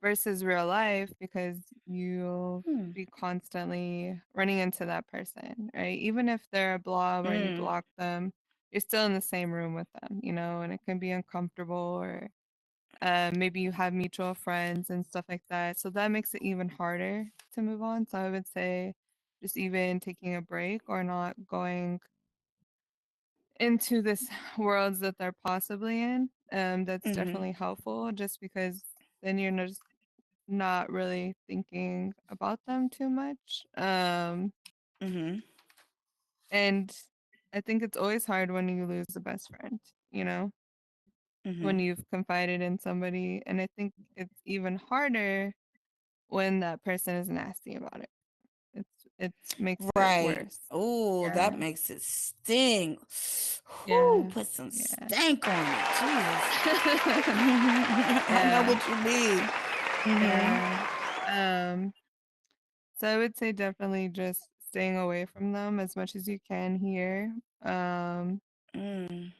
versus real life because you'll Hmm. be constantly running into that person, right? Even if they're a blob or you Mm. block them, you're still in the same room with them, and it can be uncomfortable or maybe you have mutual friends and stuff like that. So that makes it even harder to move on. So I would say just even taking a break or not going into this worlds that they're possibly in. That's Mhm. definitely helpful just because then you're not really thinking about them too much. Mhm. And I think it's always hard when you lose a best friend, you know, when Mhm. you've confided in somebody. And I think it's even harder when that person is nasty about it. It makes it Right. worse. Oh, Yeah. that makes it sting. Whoo, Yeah. put some Yeah. stank on it. Jesus. I know Yeah. what you mean. Mhm. Yeah. Um, so I would say definitely just staying away from them as much as you can here. Um, Mm.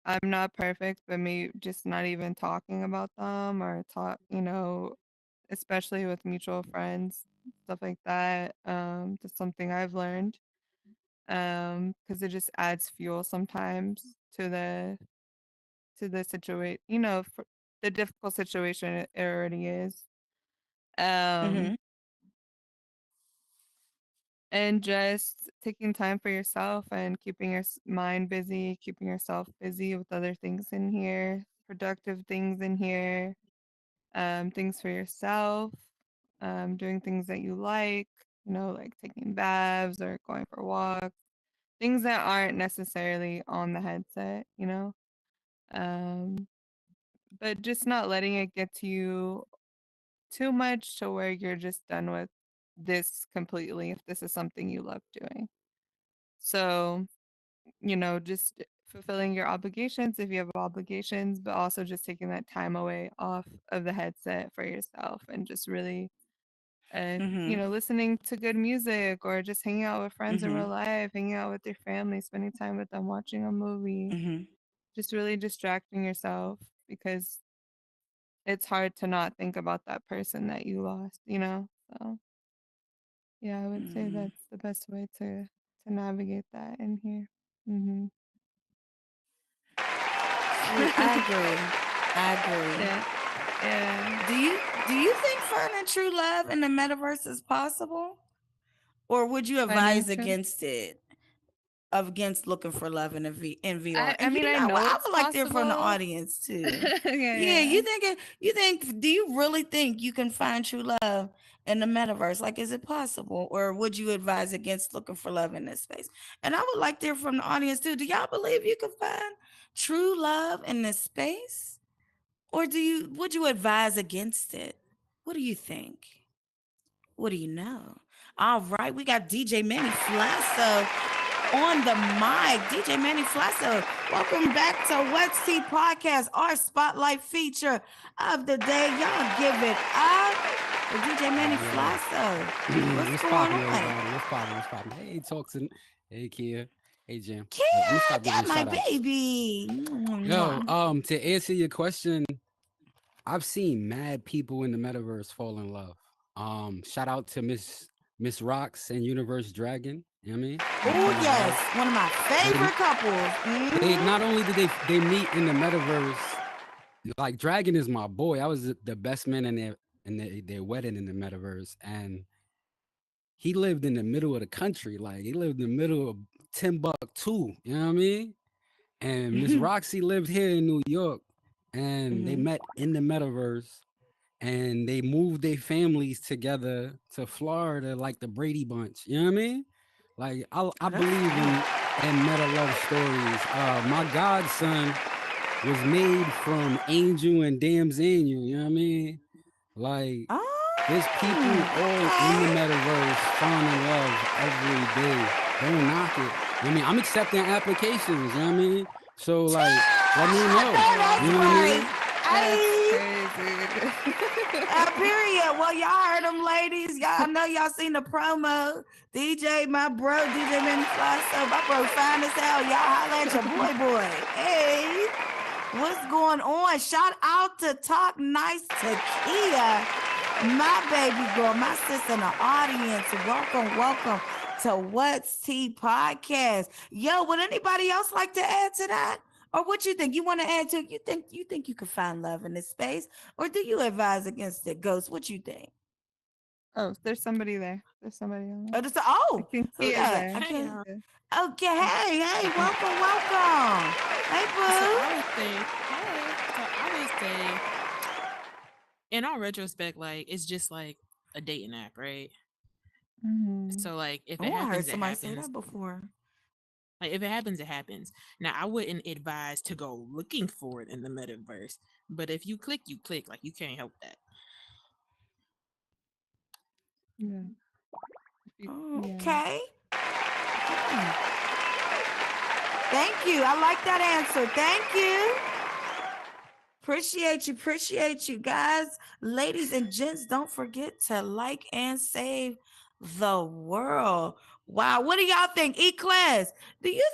I'm not perfect, but me just not even talking about them or talk, especially with mutual friends, stuff like that. That's something I've learned. Because it just adds fuel sometimes to the situation, for the difficult situation it already is. Um, Mm-hmm. and just taking time for yourself and keeping your mind busy, keeping yourself busy with other things in here, productive things in here, things for yourself, doing things that you like, like taking baths or going for walks, things that aren't necessarily on the headset. Um, but just not letting it get to you too much to where you're just done with this completely if this is something you love doing. So, just fulfilling your obligations if you have obligations, but also just taking that time away off of the headset for yourself and just really, Mm-hmm. listening to good music or just hanging out with friends in Mm-hmm. real life, hanging out with your family, spending time with them, watching a movie, Mm-hmm. just really distracting yourself because it's hard to not think about that person that you lost. So yeah, I would say Mm-hmm. that's the best way to navigate that in here. Hmm. Sweet. I agree. I agree. Yeah, yeah. Do you think finding true love in the metaverse is possible? Or would you advise Financial. against it? Against looking for love in VR? I And mean, you I know what? know I it's would like to hear from the possible. audience too. Yeah, Yeah, yeah. do you really think you can find true love in the metaverse? Like, is it possible? Or would you advise against looking for love in this space? And I would like to hear from the audience too. Do y'all believe you can find true love in this space? Or would you advise against it? What do you think? What do you know? All right, we got DJ Manny Flasso on the mic. DJ Manny Flasso, welcome back to What's Tea Podcast, our spotlight feature of the day. Y'all give it up for DJ Manny Yeah. Flasso. What's What's going poppin', on? everybody? What's poppin'? What's poppin'? Hey, Toxin. Hey, Kia. Hey, Jam. Kia, Let me stop giving got my shout outs. baby. Yo, to answer your question, I've seen mad people in the metaverse fall in love. Shout out to Miss Rocks and Universe Dragon. You know what I mean? They Oh fell in yes, love. one of my They favorite couples. they Mhm. not only did they meet in the metaverse, like Dragon is my boy. I was the best man in their wedding in the metaverse, and he lived in the middle of the country. Like he lived in the middle of Timbuktu. You know what I mean? And Miss Roxy lived here in New York, and they Mhm. met in the metaverse, and they moved their families together to Florida, like the Brady Bunch. You know what I mean? Like I That's believe sweet. in meta love stories. My godson was made from Angel and Damsaniel. You know what I mean? Like there's people all in the Okay. metaverse falling in love every day. Don't knock it. I mean, I'm accepting applications. You know what I mean? So like, let me I know. know that's You know what I right. mean? That's crazy. Period. Well, y'all heard them, ladies. Y'all, I know y'all seen the promo. DJ, my bro, DJ Manny Flasso, my bro, fine as hell. Y'all holla at your boy. Hey, what's going on? Shout out to Talk Nice to Kia, my baby girl, my sister in the audience. Welcome to What's Tea Podcast. Yo, would anybody else like to add to that? Or what you think? You want to add to? You think you can find love in this space, or do you advise against it? Ghost, what you think? Oh, there's somebody there. There's somebody on there. I Oh, can who see is that? I there. Hey, can't. Yeah. Okay, hey, welcome. Hey, so boo. I would say, hey, so I would say, in all retrospect, like it's just like a dating app, right? Mhm. So like if it Oh, I heard happens, it somebody say happens. that before. Like if it happens, it happens. Now I wouldn't advise to go looking for it in the metaverse, but if you click, you click. Like you can't help that. Yeah. Oh, Yeah. okay. Thank you. I like that answer. Thank you. Appreciate you guys. Ladies and gents, don't forget to like and save the world. Wow, what do y'all think? E-Class, do you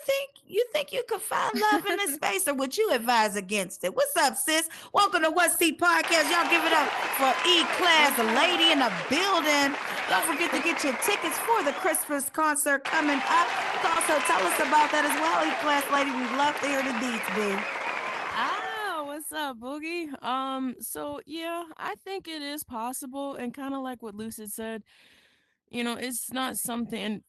think you could find love in this space, or would you advise against it? What's up, sis? Welcome to What Seat Podcast. Y'all give it up for E-Class, a lady in the building. Don't forget to get your tickets for the Christmas concert coming up. You can also tell us about that as well, E-Class lady. We'd love to hear the deets, boo. What's up, Boogie? So yeah, I think it is possible, and kind of like what Lucid said, it's not something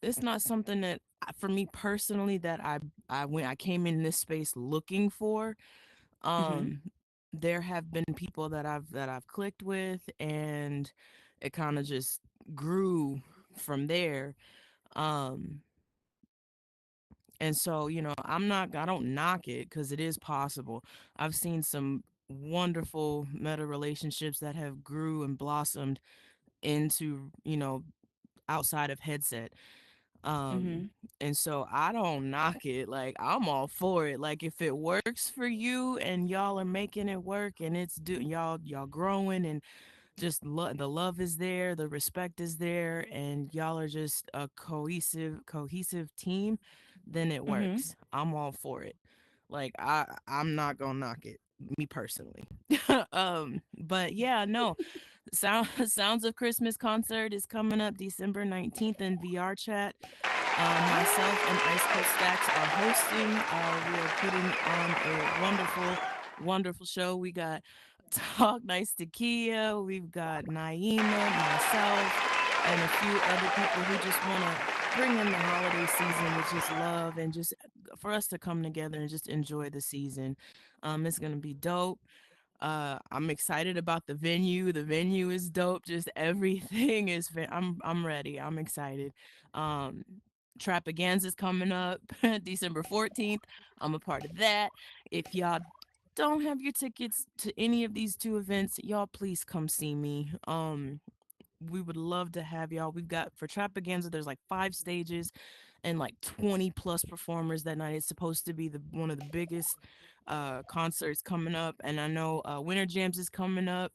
that for me personally that I came in this space looking for. Mm-hmm. Um, there have been people that I've clicked with, and it kind of just grew from there. Um, and so, I don't knock it because it is possible. I've seen some wonderful meta relationships that have grew and blossomed into, outside of headset. Mm-hmm. Um, and so I don't knock it. Like, I'm all for it. Like, if it works for you and y'all are making it work and y'all growing, and just the love is there, the respect is there, and y'all are just a cohesive team, then it Mm-hmm. works. I'm all for it. Like, I'm not gonna knock it, me personally. But yeah, no. Sounds of Christmas concert is coming up December 19th in VR chat. Myself and Ice Cold Stacks are hosting. We are putting on a wonderful show. We got Talk Nice to Kia, we've got Naima, myself, and a few other people who just want to bring in the holiday season with just love, and just for us to come together and just enjoy the season. It's gonna be dope. I'm excited about the venue. The venue is dope. Just everything is. I'm ready. I'm excited. Um, Trapagansas is coming up December 14th. I'm a part of that. If y'all don't have your tickets to any of these two events, y'all please come see me. We would love to have y'all. We've got for Trapagansas, there's like 5 stages and like 20 plus performers that night. It's supposed to be the one of the biggest concerts coming up, and I know Winter Jams is coming up.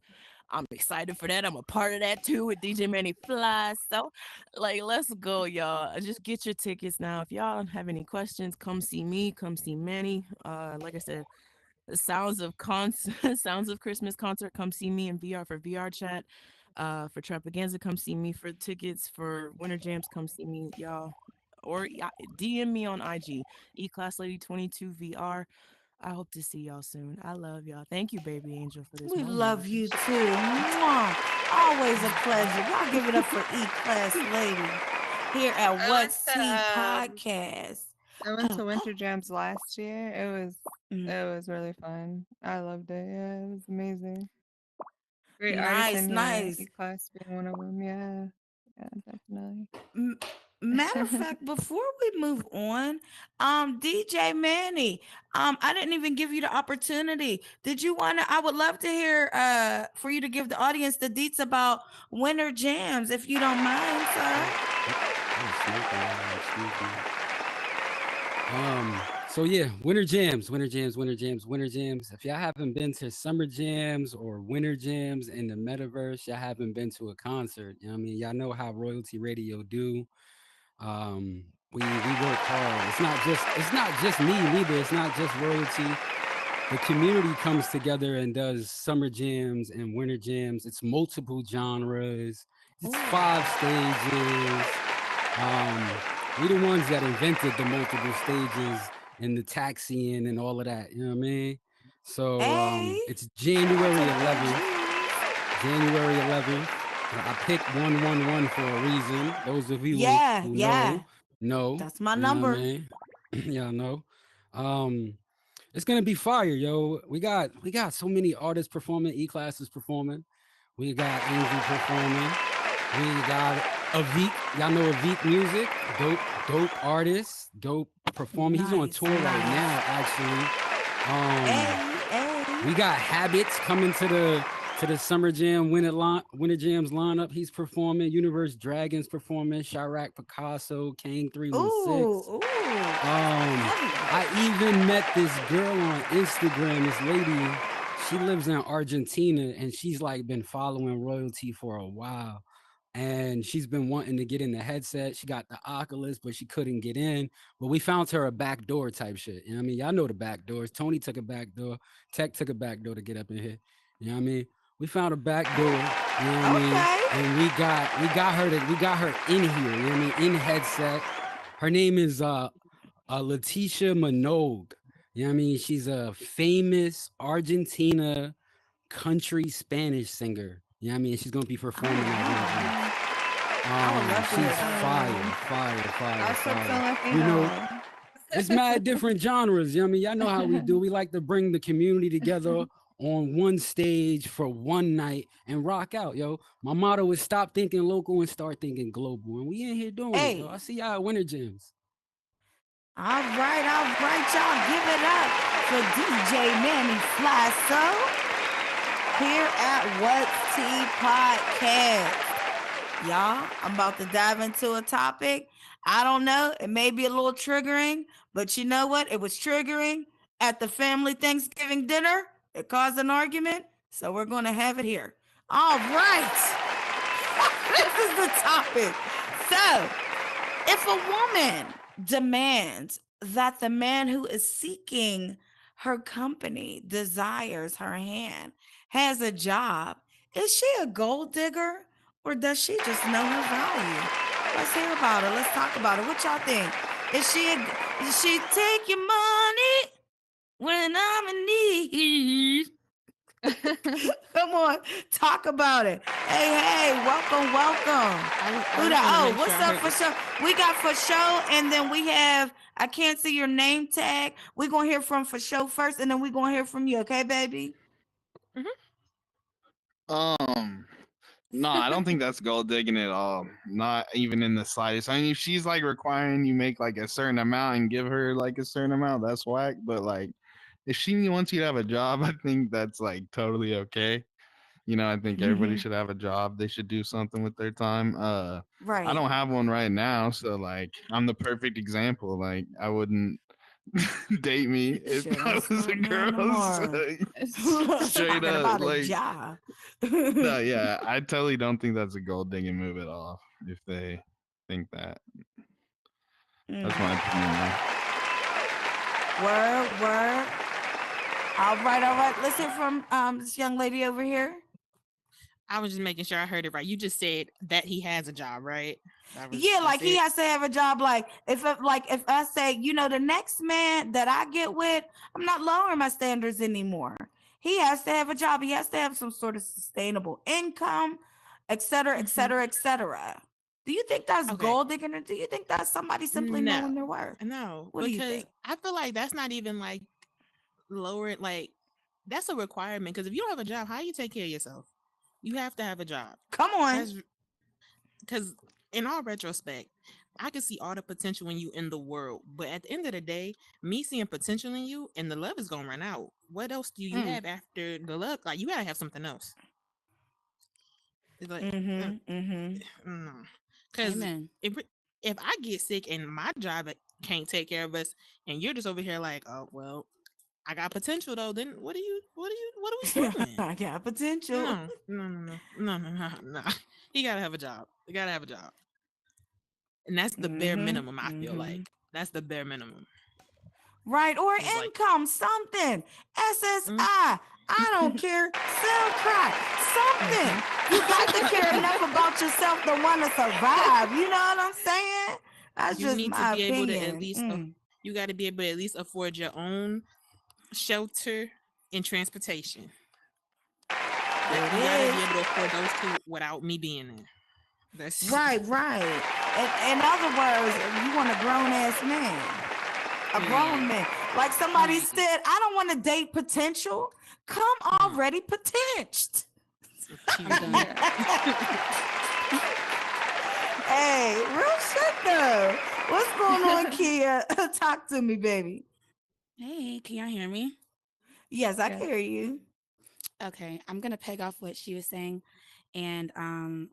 I'm excited for that. I'm a part of that too with DJ Manny Fly. So, like, let's go, y'all. Just get your tickets now. If y'all have any questions, come see me. Come see Manny. Like I said, the Sounds of Christmas concert. Come see me in VR for VR chat. For Trapagansas, come see me for tickets. For Winter Jams, come see me, y'all. Or DM me on IG, eClassLady22VR. I hope to see y'all soon. I love y'all. Thank you, baby angel, for this We moment. love you too. Mwah. Always a pleasure. Y'all give it up for E-Class lady here at I What went to Seat Podcast. I went to Oh, Winter Jams last year. mm. It was really fun. I loved it. Yeah, it was amazing. Great artists Nice, in here. nice. E-Class being one of them. Yeah, yeah, definitely. M- Matter of fact, before we move on, DJ Manny, I didn't even give you the opportunity. Did you want to? I would love to hear, for you to give the audience the deets about Winter Jams, if you don't mind, sir. I was smoking, excuse me. So yeah, winter jams. If y'all haven't been to summer jams or winter jams in the metaverse, y'all haven't been to a concert. You know what I mean? Y'all know how Royalty Radio do. We work hard. It's not just me neither. It's not just Royalty. The community comes together and does summer jams and winter jams. It's multiple genres. It's Ooh. 5 stages. Um, we the ones that invented the multiple stages and the taxiing and all of that. You know what I mean? So Hey, it's shout out January to the 11th. OGs. January 11th. I picked 111 for a reason. Those of you Yeah, who yeah, know. that's my You know what I number. mean? Y'all know. Um, it's gonna be fire, yo. We got so many artists performing. E-Class is performing. We got Angel performing. We got Avik. Y'all know Avik music. Dope artist. Dope performer. He's on Nice, tour right nice. now, actually. Hey, hey. We got Habits coming to the Summer Jam Winter Jams lineup. He's performing. Universe Dragons performing. Chirac Picasso, Kane 316. Ooh, ooh. Heavy. I even met this girl on Instagram, this lady. She lives in Argentina and she's like been following Royalty for a while. and she's been wanting to get in the headset. She got the Oculus, but she couldn't get in. But we found her a back door type shit. You know what I mean? Y'all know the back doors. Tony took a back door. Tech took a back door to get up in here. You know what I mean? We found a back door. You know what I mean? Okay. And we got her in here. You know what I mean? In headset. Her name is Leticia Minogue. You know what I mean? She's a famous Argentina country Spanish singer. You know what I mean? She's gonna be performing at I would love to hear she's that. I should feel fire. like You know, it's mad different genres. You know what I mean? Y'all know how we do. We like to bring the community together on one stage for one night and rock out, yo. My motto is stop thinking local and start thinking global. And we in here doing it, yo. I Hey, see y'all at Winter Gyms. all right, y'all. Give it up for DJ Manny Flasso here at What's Tea Podcast. Y'all, I'm about to dive into a topic. I don't know. It may be a little triggering, but you know what? It was triggering at the family Thanksgiving dinner. It caused an argument. So we're going to have it here. All right. This is the topic. So, if a woman demands that the man who is seeking her company desires her hand, has a job, is she a gold digger or does she just know her value? Let's hear about it. Let's talk about it. What y'all think? Is she take your money when I'm in need? Come on, talk about it. Hey, welcome. I just want to make What's sure I up heard for show? We got for show, and then we have, I can't see your name tag. We're gonna hear from for show first, and then we're gonna hear from you, okay, baby? No, I don't think that's gold digging at all. Not even in the slightest. I mean, if she's like requiring you make like a certain amount and give her like a certain amount, that's whack. But like, if she wants you to have a job, I think that's like totally okay. I think everybody should have a job. They should do something with their time. I Right. don't have one right now, so like I'm the perfect example. Like I wouldn't date me if Shit, I I was a start now girl. tomorrow. Straight Talking up, about a like job. no, yeah, I totally don't think that's a gold digging move at all. If they think that, that's Mm. my opinion. Word. All right. Let's hear from this young lady over here. I was just making sure I heard it right. You just said that he has a job, right? Yeah, That's like he it. has to have a job. Like if I say, the next man that I get with, I'm not lowering my standards anymore. He has to have a job. He has to have some sort of sustainable income, et cetera, et Mhm. cetera, et cetera. Do you think that's Okay. gold digging, or do you think that's somebody simply knowing their worth? No, What do you because think? I feel like that's not even like lower. Like that's a requirement. Because if you don't have a job, how you take care of yourself? You have to have a job. Come on. That's because in all retrospect, I can see all the potential in you in the world. But at the end of the day, me seeing potential in you and the love is gonna run out. What else do you Mm. have after the love? Like you gotta have something else. It's like no, because Amen. if I get sick and my job can't take care of us, and you're just over here like, oh well, I got potential though. Then what are we doing? I got potential. No. You gotta have a job. You gotta have a job, and that's the bare minimum. I feel like that's the bare minimum. Right, or It's like, income, something. SSI. I don't care. Sell crack, something. You got to care enough about yourself to want to survive. You know what I'm saying? That's you just need to my be able to opinion. at least you got to be able to at least afford your own shelter and transportation. You It gotta be is. able to afford those two without me being there. That's Right. In other words, you want a grown ass man. A grown man. Like somebody Period. said, I don't want to date potential. Come already potential. Period. Hey, real shit though. What's going on, Kia? Talk to me, baby. Hey, can y'all hear me? Yes, I Yes. can hear you. Okay, I'm gonna peg off what she was saying. And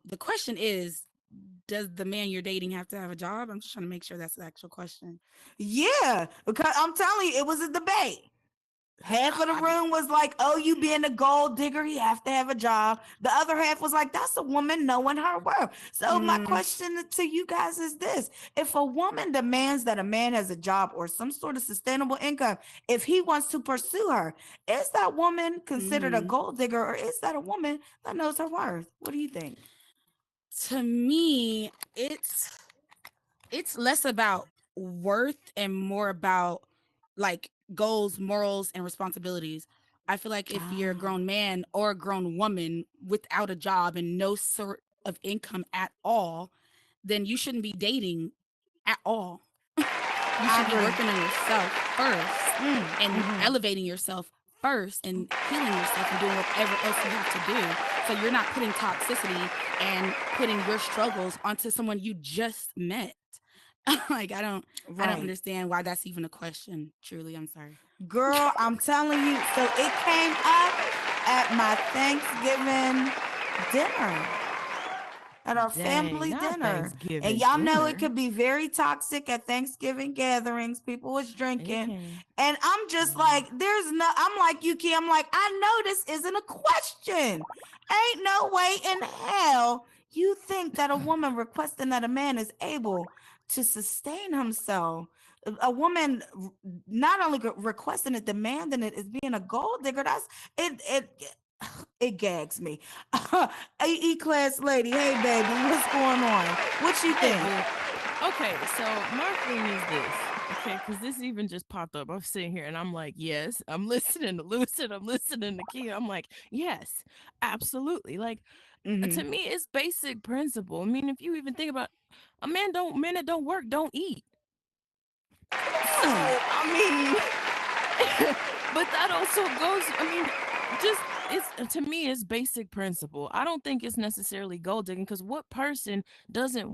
the question is, does the man you're dating have to have a job? I'm just trying to make sure that's the actual question. Yeah, because I'm telling you, it was a debate. Half of the room was like, oh, you being a gold digger, you have to have a job. The other half was like, that's a woman knowing her worth. So my question to you guys is this. If a woman demands that a man has a job or some sort of sustainable income, if he wants to pursue her, is that woman considered a gold digger, or is that a woman that knows her worth? What do you think? To me, it's less about worth and more about like goals, morals, and responsibilities. I feel like if you're a grown man or a grown woman without a job and no sort of income at all, then you shouldn't be dating at all. You should be working on yourself first and elevating yourself first and healing yourself and doing whatever else you have to do. So you're not putting toxicity and putting your struggles onto someone you just met. Like I don't understand why that's even a question. Truly, I'm sorry. Girl, I'm telling you. So it came up at my Thanksgiving dinner, at our family dinner. And y'all know it could be very toxic at Thanksgiving gatherings. People was drinking. And I'm just like, I'm like, Yuki, I'm like, I know this isn't a question. Ain't no way in hell you think that a woman requesting that a man is able to sustain himself, a woman not only requesting it, demanding it, is being a gold digger. That's it gags me. E-class lady, hey baby, what's going on? What you think? Okay, so my thing is this. Okay, because this even just popped up. I'm sitting here and I'm like, yes, I'm listening to Lucid, I'm listening to Kia. I'm like, yes, absolutely. Like, to me, it's basic principle. I mean, if you even think about men that don't work don't eat. So I mean, but that also goes. I mean, just it's to me, it's basic principle. I don't think it's necessarily gold digging, because what person doesn't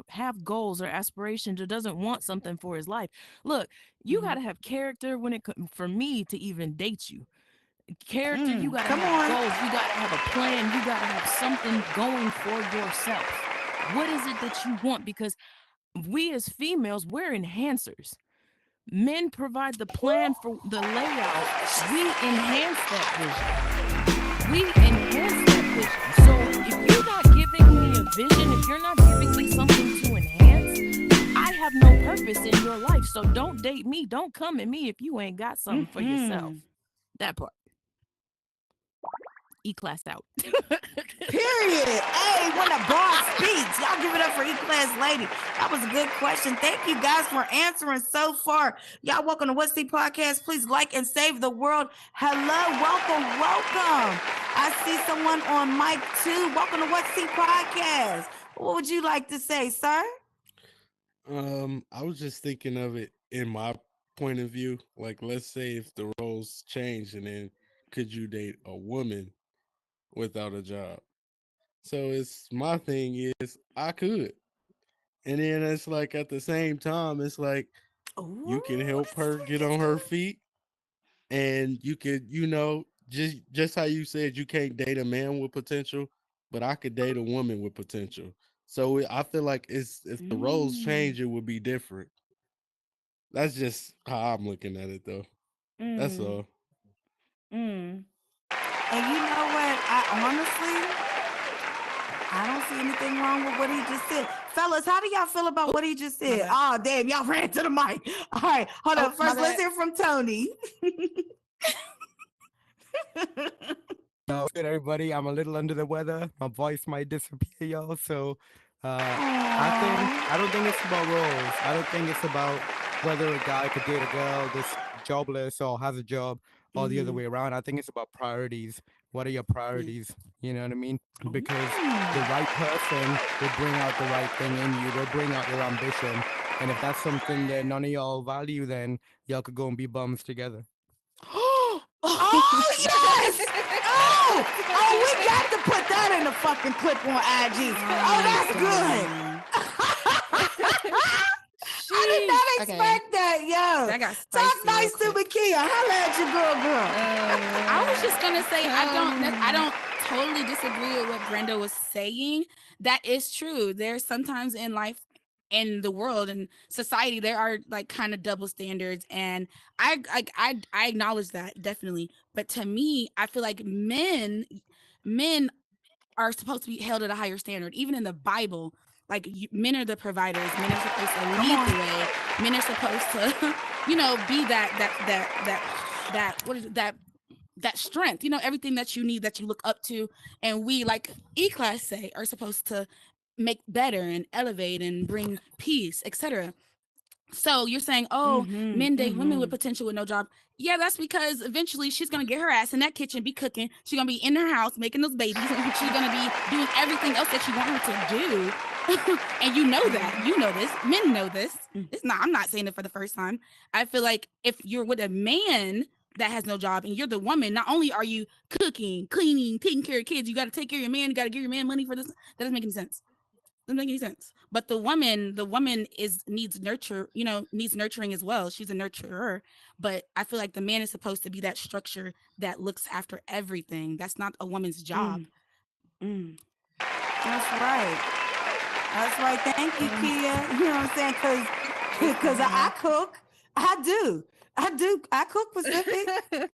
have goals or aspirations or doesn't want something for his life? Look, you got to have character for me to even date you. Character, you gotta have goals, you gotta have a plan, you gotta have something going for yourself. What is it that you want? Because we as females, we're enhancers. Men provide the plan for the layout. We enhance that vision. So if you're not giving me a vision, if you're not giving me something to enhance, I have no purpose in your life. So don't date me. Don't come at me if you ain't got something for yourself. That part. E-class out. Period. Hey, when a boss speaks, y'all give it up for E-class lady. That was a good question. Thank you guys for answering so far. Y'all welcome to What's the Podcast. Please like and save the world. Hello, welcome. I see someone on mic too. Welcome to What's the Podcast. What would you like to say, sir? I was just thinking of it in my point of view. Like, let's say if the roles change, and then could you date a woman without a job? So it's my thing is I could. And then it's like at the same time, it's like you can help her get on her feet, and you could, just how you said you can't date a man with potential, but I could date a woman with potential. So I feel like if the roles change, it would be different. That's just how I'm looking at it, though. That's all. And you know what? I don't see anything wrong with what he just said. Fellas, how do y'all feel about what he just said? Oh, damn, y'all ran to the mic. All right, hold on. First, let's hear from Tony. Good, everybody. I'm a little under the weather. My voice might disappear, y'all. So I don't think it's about roles. I don't think it's about whether a guy could date a girl that's jobless or has a job, or the other way around. I think it's about priorities. What are your priorities? You know what I mean? Because the right person will bring out the right thing in you. They'll bring out your ambition. And if that's something that none of y'all value, then y'all could go and be bums together. Oh, yes! Oh, we got to put that in the fucking clip on IG. Oh, that's good. I did not expect that, yo. That got Talk spicy real nice to quick. Makia. Holla at your girl. I was just gonna say I don't totally disagree with what Brenda was saying. That is true. There's sometimes in life in the world and society there are like kind of double standards, and I acknowledge that definitely. But to me, I feel like men are supposed to be held at a higher standard. Even in the Bible, like men are the providers. Men are supposed to Come lead the on. way. Men are supposed to, be that what is it, that strength. Everything that you need, that you look up to, and we, like E-class say, are supposed to make better and elevate and bring peace, etc. So you're saying, oh, Mm-hmm. men date women with Mm-hmm. potential with no job. Yeah, that's because eventually she's gonna get her ass in that kitchen, be cooking. She's gonna be in her house making those babies. She's gonna be doing everything else that you want her to do. And you know that. You know this. Men know this. It's not. I'm not saying it for the first time. I feel like if you're with a man that has no job and you're the woman, not only are you cooking, cleaning, taking care of kids, you got to take care of your man. You got to give your man money for this. That doesn't make any sense. Doesn't make any sense. But the woman needs nurture, needs nurturing as well. She's a nurturer. But I feel like the man is supposed to be that structure that looks after everything. That's not a woman's job. Mm. That's right. That's right. Thank you, Kia. You know what I'm saying? Because I cook. I do. I cook Pacific.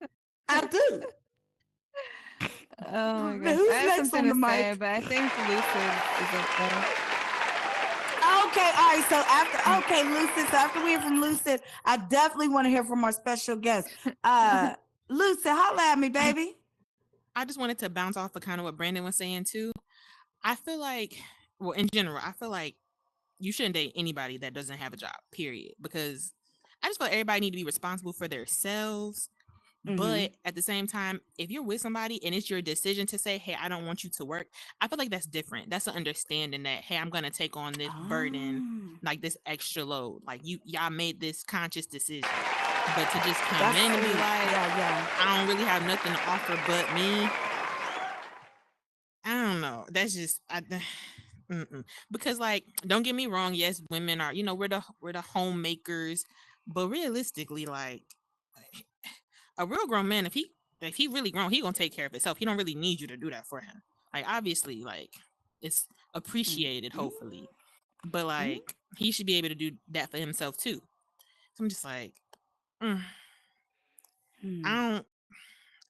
I do. Oh my gosh. Who's I have next something on the to say, mic? but I think Lucid is up there. Okay, all right. So after Lucid. So after we hear from Lucid, I definitely want to hear from our special guest. Lucid, holla at me, baby. I just wanted to bounce off of kind of what Brandon was saying too. I feel like, well, in general, I feel like you shouldn't date anybody that doesn't have a job, period. Because I just feel like everybody need to be responsible for themselves. But at the same time, if you're with somebody and it's your decision to say, hey, I don't want you to work, I feel like that's different. That's an understanding that, hey, I'm gonna take on this burden, like this extra load. Like y'all made this conscious decision. But to just come That's in and be sweet. like, Yeah. I don't really have nothing to offer but me. I don't know. That's just because, like, don't get me wrong. Yes, women are. We're the homemakers, but realistically, like, a real grown man, if he really grown, he gonna take care of himself. He don't really need you to do that for him. Like, obviously, like, it's appreciated, hopefully, but like, he should be able to do that for himself too. So I'm just like, I don't.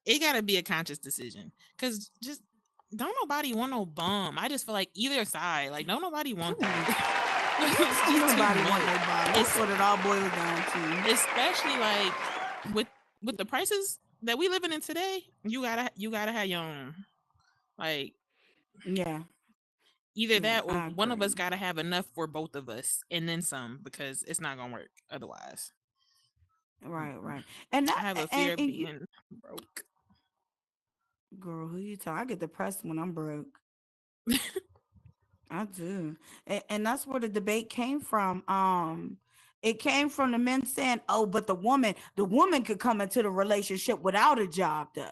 It gotta be a conscious decision, cause just don't nobody want no bum. I just feel like either side, like, don't nobody want that. It's just too Nobody want much. no bottom. That's what it all boils down to. Especially like with the prices that we living in today, you gotta have your own. Like, Yeah. either Yeah, that or I one of us agree. gotta have enough for both of us and then some, because it's not gonna work otherwise. Right. And I have a and, fear of and you, being broke. girl, who you talking? I get depressed when I'm broke. I do. And that's where the debate came from. It came from the men saying, "Oh, but the woman could come into the relationship without a job, though."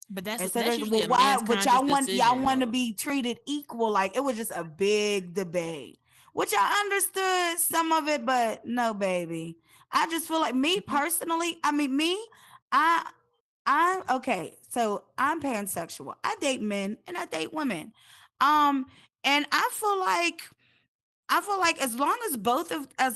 But And so that's there's, usually well, a why? man's But conscious y'all decision want to though. be treated equal. Like it was just a big debate, which I understood some of it, but no, baby. I just feel like me personally. I mean, I, I'm okay. So I'm pansexual. I date men and I date women. Um, and I feel like as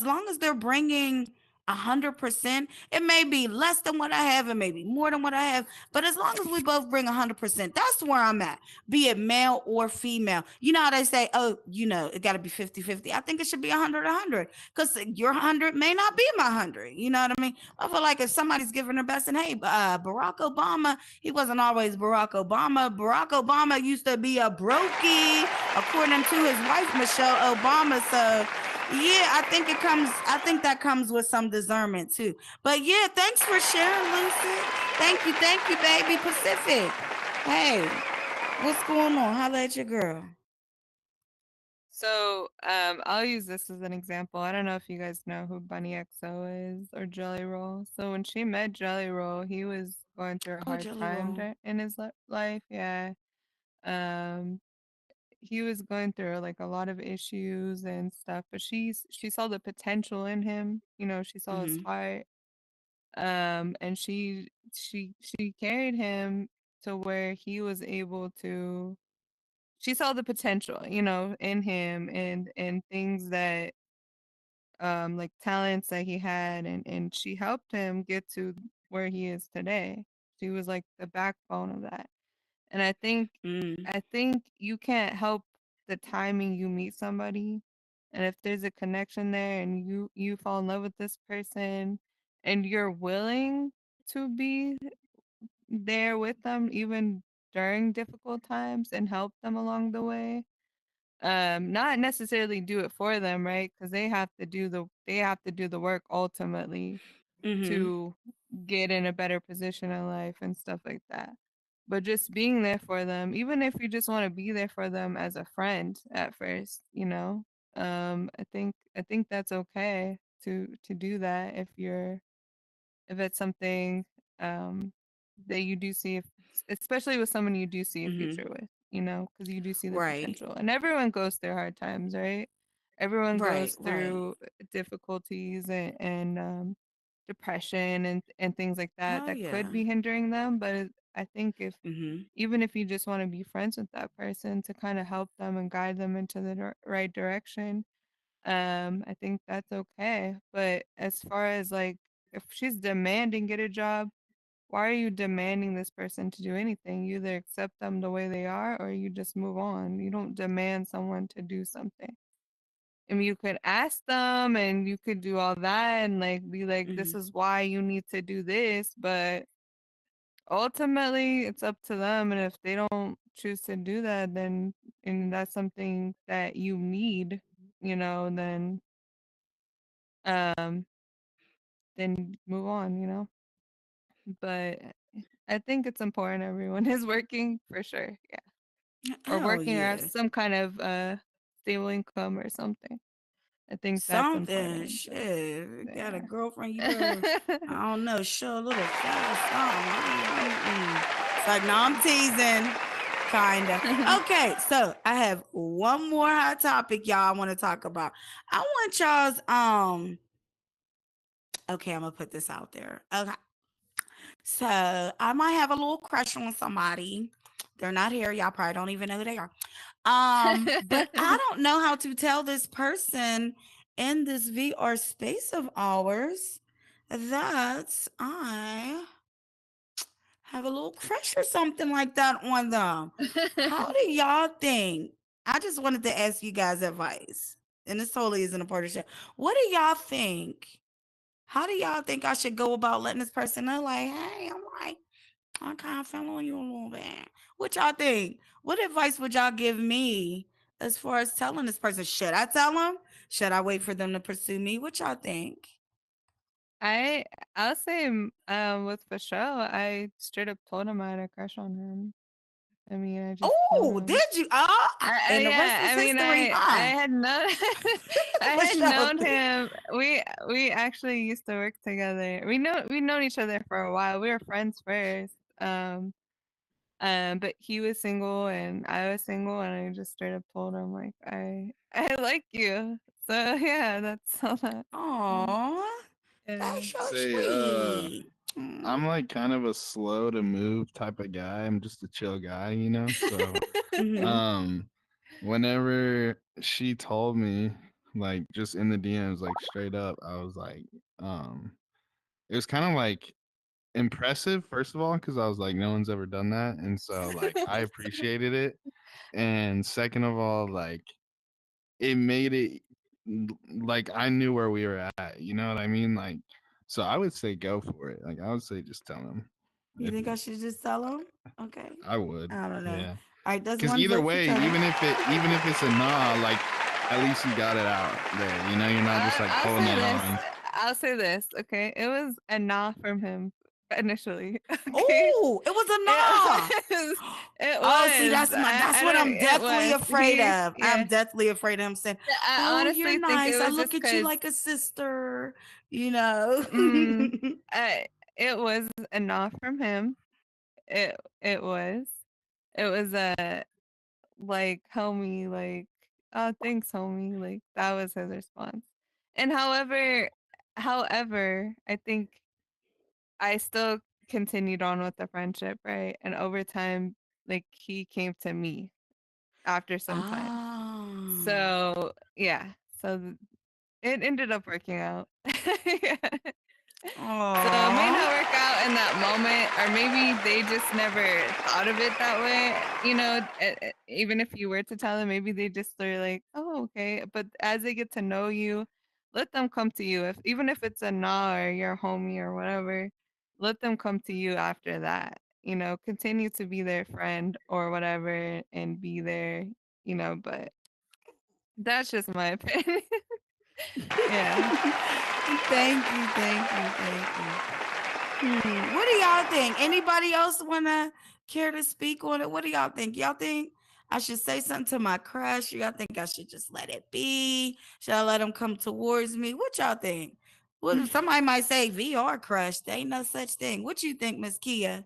long as they're bringing 100%, it may be less than what I have, it may be more than what I have, but as long as we both bring 100%, that's where I'm at, be it male or female. You know how they say, oh, it got to be 50-50. I think it should be 100-100 because your 100 may not be my 100. You know what I mean? I feel like if somebody's giving their best, and hey, Barack Obama, he wasn't always Barack Obama. Barack Obama used to be a brokey, according to his wife Michelle Obama. So yeah, I think that comes with some discernment too. But yeah, thanks for sharing, Lucy. Thank you, baby. Pacific. Hey, what's going on? Holla at your girl. So, I'll use this as an example. I don't know if you guys know who Bunny XO is or Jelly Roll. So when she met Jelly Roll, he was going through a Oh, hard Jelly time Roll. in his life. Yeah. Um, he was going through like a lot of issues and stuff, but she saw the potential in him. She saw his Mm-hmm. heart. And she carried him to where he was able to. She saw the potential, in him and things that like talents that he had, and she helped him get to where he is today. She was like the backbone of that. And Mm. I think you can't help the timing you meet somebody. And if there's a connection there and you fall in love with this person and you're willing to be there with them even during difficult times and help them along the way, not necessarily do it for them, right? Because they have to do the work ultimately Mhm. to get in a better position in life and stuff like that. But just being there for them, even if you just want to be there for them as a friend at first, I think that's okay to do that if it's something um that you do see, if especially with someone you do see a Mhm. future with, because you do see the Right. potential. And everyone goes through hard times, right? Everyone Right. goes Right. through difficulties and depression and things like that Hell that could yeah. be hindering them. But I think if Mhm. even if you just want to be friends with that person to kind of help them and guide them into the right direction, I think that's okay. But as far as like if she's demanding get a job, why are you demanding this person to do anything? You either accept them the way they are or you just move on. You don't demand someone to do something. I mean, you could ask them and you could do all that and like be like, this Mhm. is why you need to do this. But ultimately, it's up to them. And if they don't choose to do that, then and that's something that you need, then um move on. But I think it's important everyone is working for sure. Yeah. Or Hell working or have yeah. some kind of stable income or something. I think that's Something. important. But Shit. If you got a yeah. girlfriend, you better, I don't know, show a little face, something. It's like, no, I'm teasing. Kinda. Okay, so I have one more hot topic y'all I want to talk about. I want y'all's okay, I'm gonna put this out there. Okay. So I might have a little crush on somebody. They're not here. Y'all probably don't even know who they are. But I don't know how to tell this person in this VR space of ours that I have a little crush or something like that on them. How do y'all think? I just wanted to ask you guys advice. And this totally isn't a part of the show. What do y'all think? How do y'all think I should go about letting this person know, like, hey, I'm like, I kind of fell on you a little bit. What y'all think? What advice would y'all give me as far as telling this person? Should I tell them? Should I wait for them to pursue me? What y'all think? I I'll say with Michelle, I straight up told him I had a crush on him. I mean, I just told Oh, him. did you? Oh, and the rest Yeah, is I mean, history, I huh? had known I What had y'all known think? him. We actually used to work together. We known each other for a while. We were friends first. But he was single and I was single, and I just straight up told him like I like you. So yeah, that's all that. Yeah. Aw, Yeah. that's so Say, sweet. I'm like kind of a slow to move type of guy. I'm just a chill guy, you know? So, Mm-hmm. um, whenever she told me, like just in the DMs, like straight up, I was like, um, it was kind of like impressive, first of all, because I was like, no one's ever done that. And so like I appreciated it. And second of all, like it made it like I knew where we were at. You know what I mean? Like, so I would say go for it. Like, I would say just tell him. You If think I should just tell them? Okay. I would, I don't know. yeah. All right, that's Because one either vote for way, Tony. even if it's a nah, like at least you got it out there. You know, you're not just like I'll pulling say it this. on. I'll say this. Okay, it was a nah from him initially. Okay, Oh, it was a nah. it was. It Oh, see, was. that's I what don't. I'm It deathly was. afraid of. I'm Yeah. deathly afraid of him saying, I "Oh, you're honestly think it nice. I was look just at you because. like a sister." You know. Mm, it was a nah from him. It it was. It was a like homie, like, oh thanks homie, like that was his response. And however, I think I still continued on with the friendship, right? And over time, like he came to me after some time. Ah. So yeah, so it ended up working out. Yeah. So it may not Aw. work out in that moment, or maybe they just never thought of it that way. Even if you were to tell them, maybe they just are like, "Oh, okay." But as they get to know you, let them come to you. If even if it's a nah or your homie or whatever, let them come to you after that. Continue to be their friend or whatever, and be there. But that's just my opinion. Yeah. Thank you. What do y'all think? Anybody else wanna care to speak on it? What do y'all think? Y'all think I should say something to my crush? Y'all think I should just let it be? Should I let him come towards me? What y'all think? Well, somebody might say VR crush. There ain't no such thing. What you think, Miss Kia?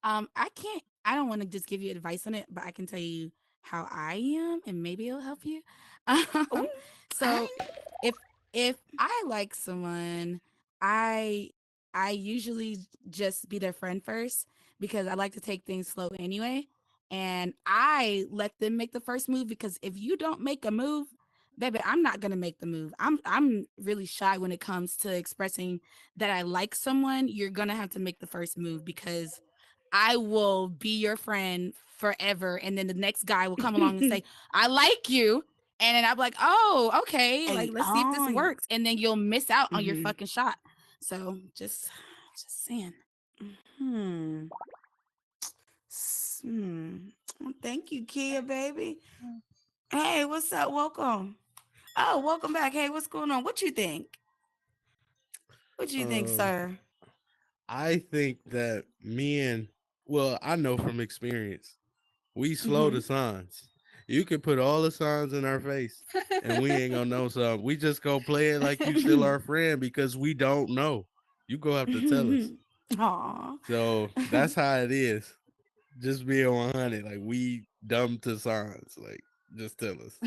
I don't want to just give you advice on it, but I can tell you how I am and maybe it'll help you. Ooh, So I if if I like someone, I I usually just be their friend first because I like to take things slow anyway. And I let them make the first move because if you don't make a move, baby, I'm not gonna make the move. I'm really shy when it comes to expressing that I like someone. You're gonna have to make the first move because I will be your friend forever. And then the next guy will come along and say, I like you. And then I'm like, oh, okay. Like, Hey, let's see if this yeah. works. And then you'll miss out on your Mhm. fucking shot. So just saying. Hmm. Well, thank you, Kia, baby. Hey, what's up? Welcome. Oh, welcome back. Hey, what's going on? What you think? What you think, Um, sir? I think that I know from experience, we slow Mm-hmm. the signs. You can put all the signs in our face and we ain't gonna know something. We just go play it like you still our friend because we don't know. You go have to tell us. Aw. So that's how it is. Just being 100. Like we dumb to signs. Like just tell us.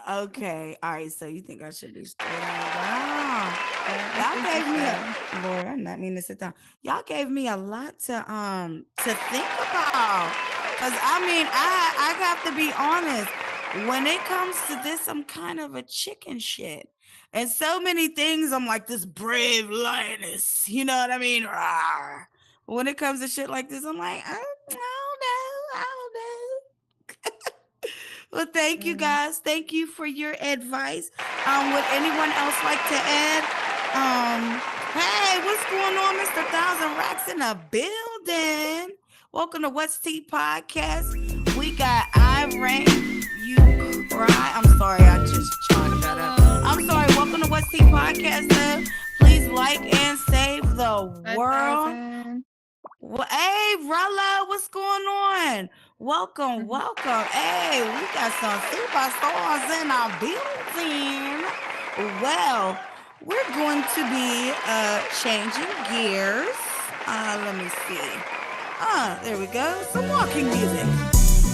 Okay. All right. So you think I should be straight on? Wow. I Y'all think you gave me should. Lord, I'm not meaning to sit down. Y'all gave me a lot to think about. Cause I mean, I have to be honest. When it comes to this, I'm kind of a chicken shit. And so many things, I'm like this brave lioness. You know what I mean? Rawr. When it comes to shit like this, I'm like, I don't know. I don't know. Well, thank you Yeah. guys. Thank you for your advice. Would anyone else like to add? Hey, what's going on, Mr. Thousand Racks in the building? Welcome to What's Tea Podcast. We got Irene. You cry. I'm sorry, I just chalked that up. I'm sorry. Welcome to What's Tea Podcast. Though. Please like and save the world. 5,000. Well, hey, Rella, what's going on? Welcome. Hey, we got some superstars in our building. Well, we're going to be changing gears. Let me see. There we go. Some walking music.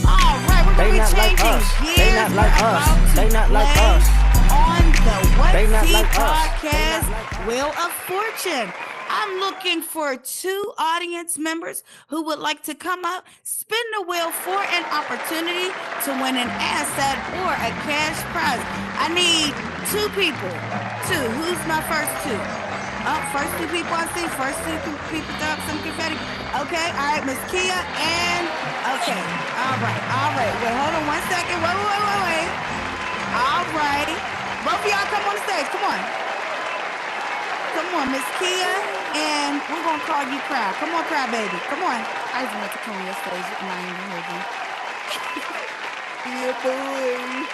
All right, we're They going to not be like changing us. gears. They not We're like about us. to They not like play us. on the They What's not Tea like us. They not Podcast like us. Wheel of Fortune. I'm looking for 2 audience members who would like to come up, spin the wheel for an opportunity to win an asset or a cash prize. I need 2 people. 2. Who's my first 2? Oh, first 2 people I see. First 2 people throw up some confetti. Okay, all right, Miss Kia and okay. All right. Wait, hold on 1 second. Wait. All right. Both of y'all come on the stage. Come on, Miss Kia, and we're gonna call you Cry. Come on, Cry Baby. Come on. I just wanted to come on your stage and I ain't gonna hold Yeah, boy.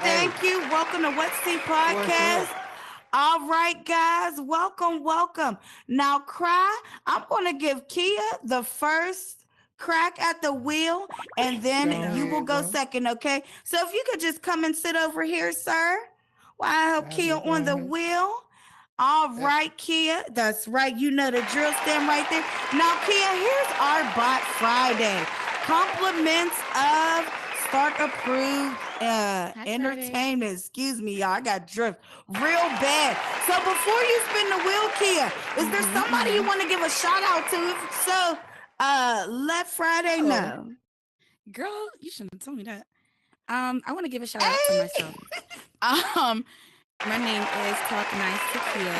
Thank you. Welcome to What's Tea Podcast. All right, guys, welcome. Now, Cry, I'm gonna give Kia the first crack at the wheel, and then you will go second, okay? So if you could just come and sit over here, sir, while I help Kia on the wheel. All right, Kia. That's right. You know the drill. Stand right there. Now, Kia, here's our Bot Friday. Compliments of Start Approved Entertainment. Excuse me, y'all. I got drift real bad. So before you spin the wheel, Kia, is there somebody you want to give a shout out to? If so, let Friday know. Girl, you shouldn't have told me that. I want to give a shout out to myself. My name is Talk Nice Takia.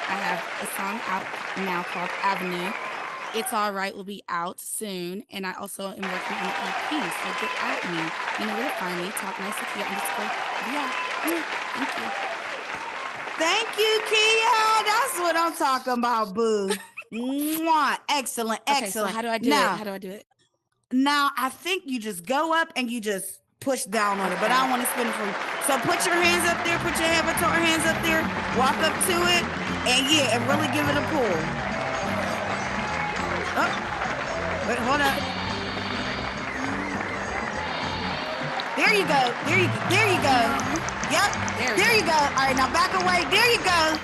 I have a song out now called Avenue. It's All Right will be out soon, and I also am working on an EP. So get at me. You know where to find me. Talk Nice Takia _ yeah. Thank you. Thank you, Kia. That's what I'm talking about, boo. Mwah. Excellent, Okay, so excellent. how do I do now, it? How do I do it? Now, I think you just go up and you just push down on it, but I don't want to spin it for you. So put your hands up there, put your avatar hands up there, walk up to it, and yeah, and really give it a pull. Oh, wait, hold up. There you go. There you go. Yep. There you go. All right, now back away. There you go.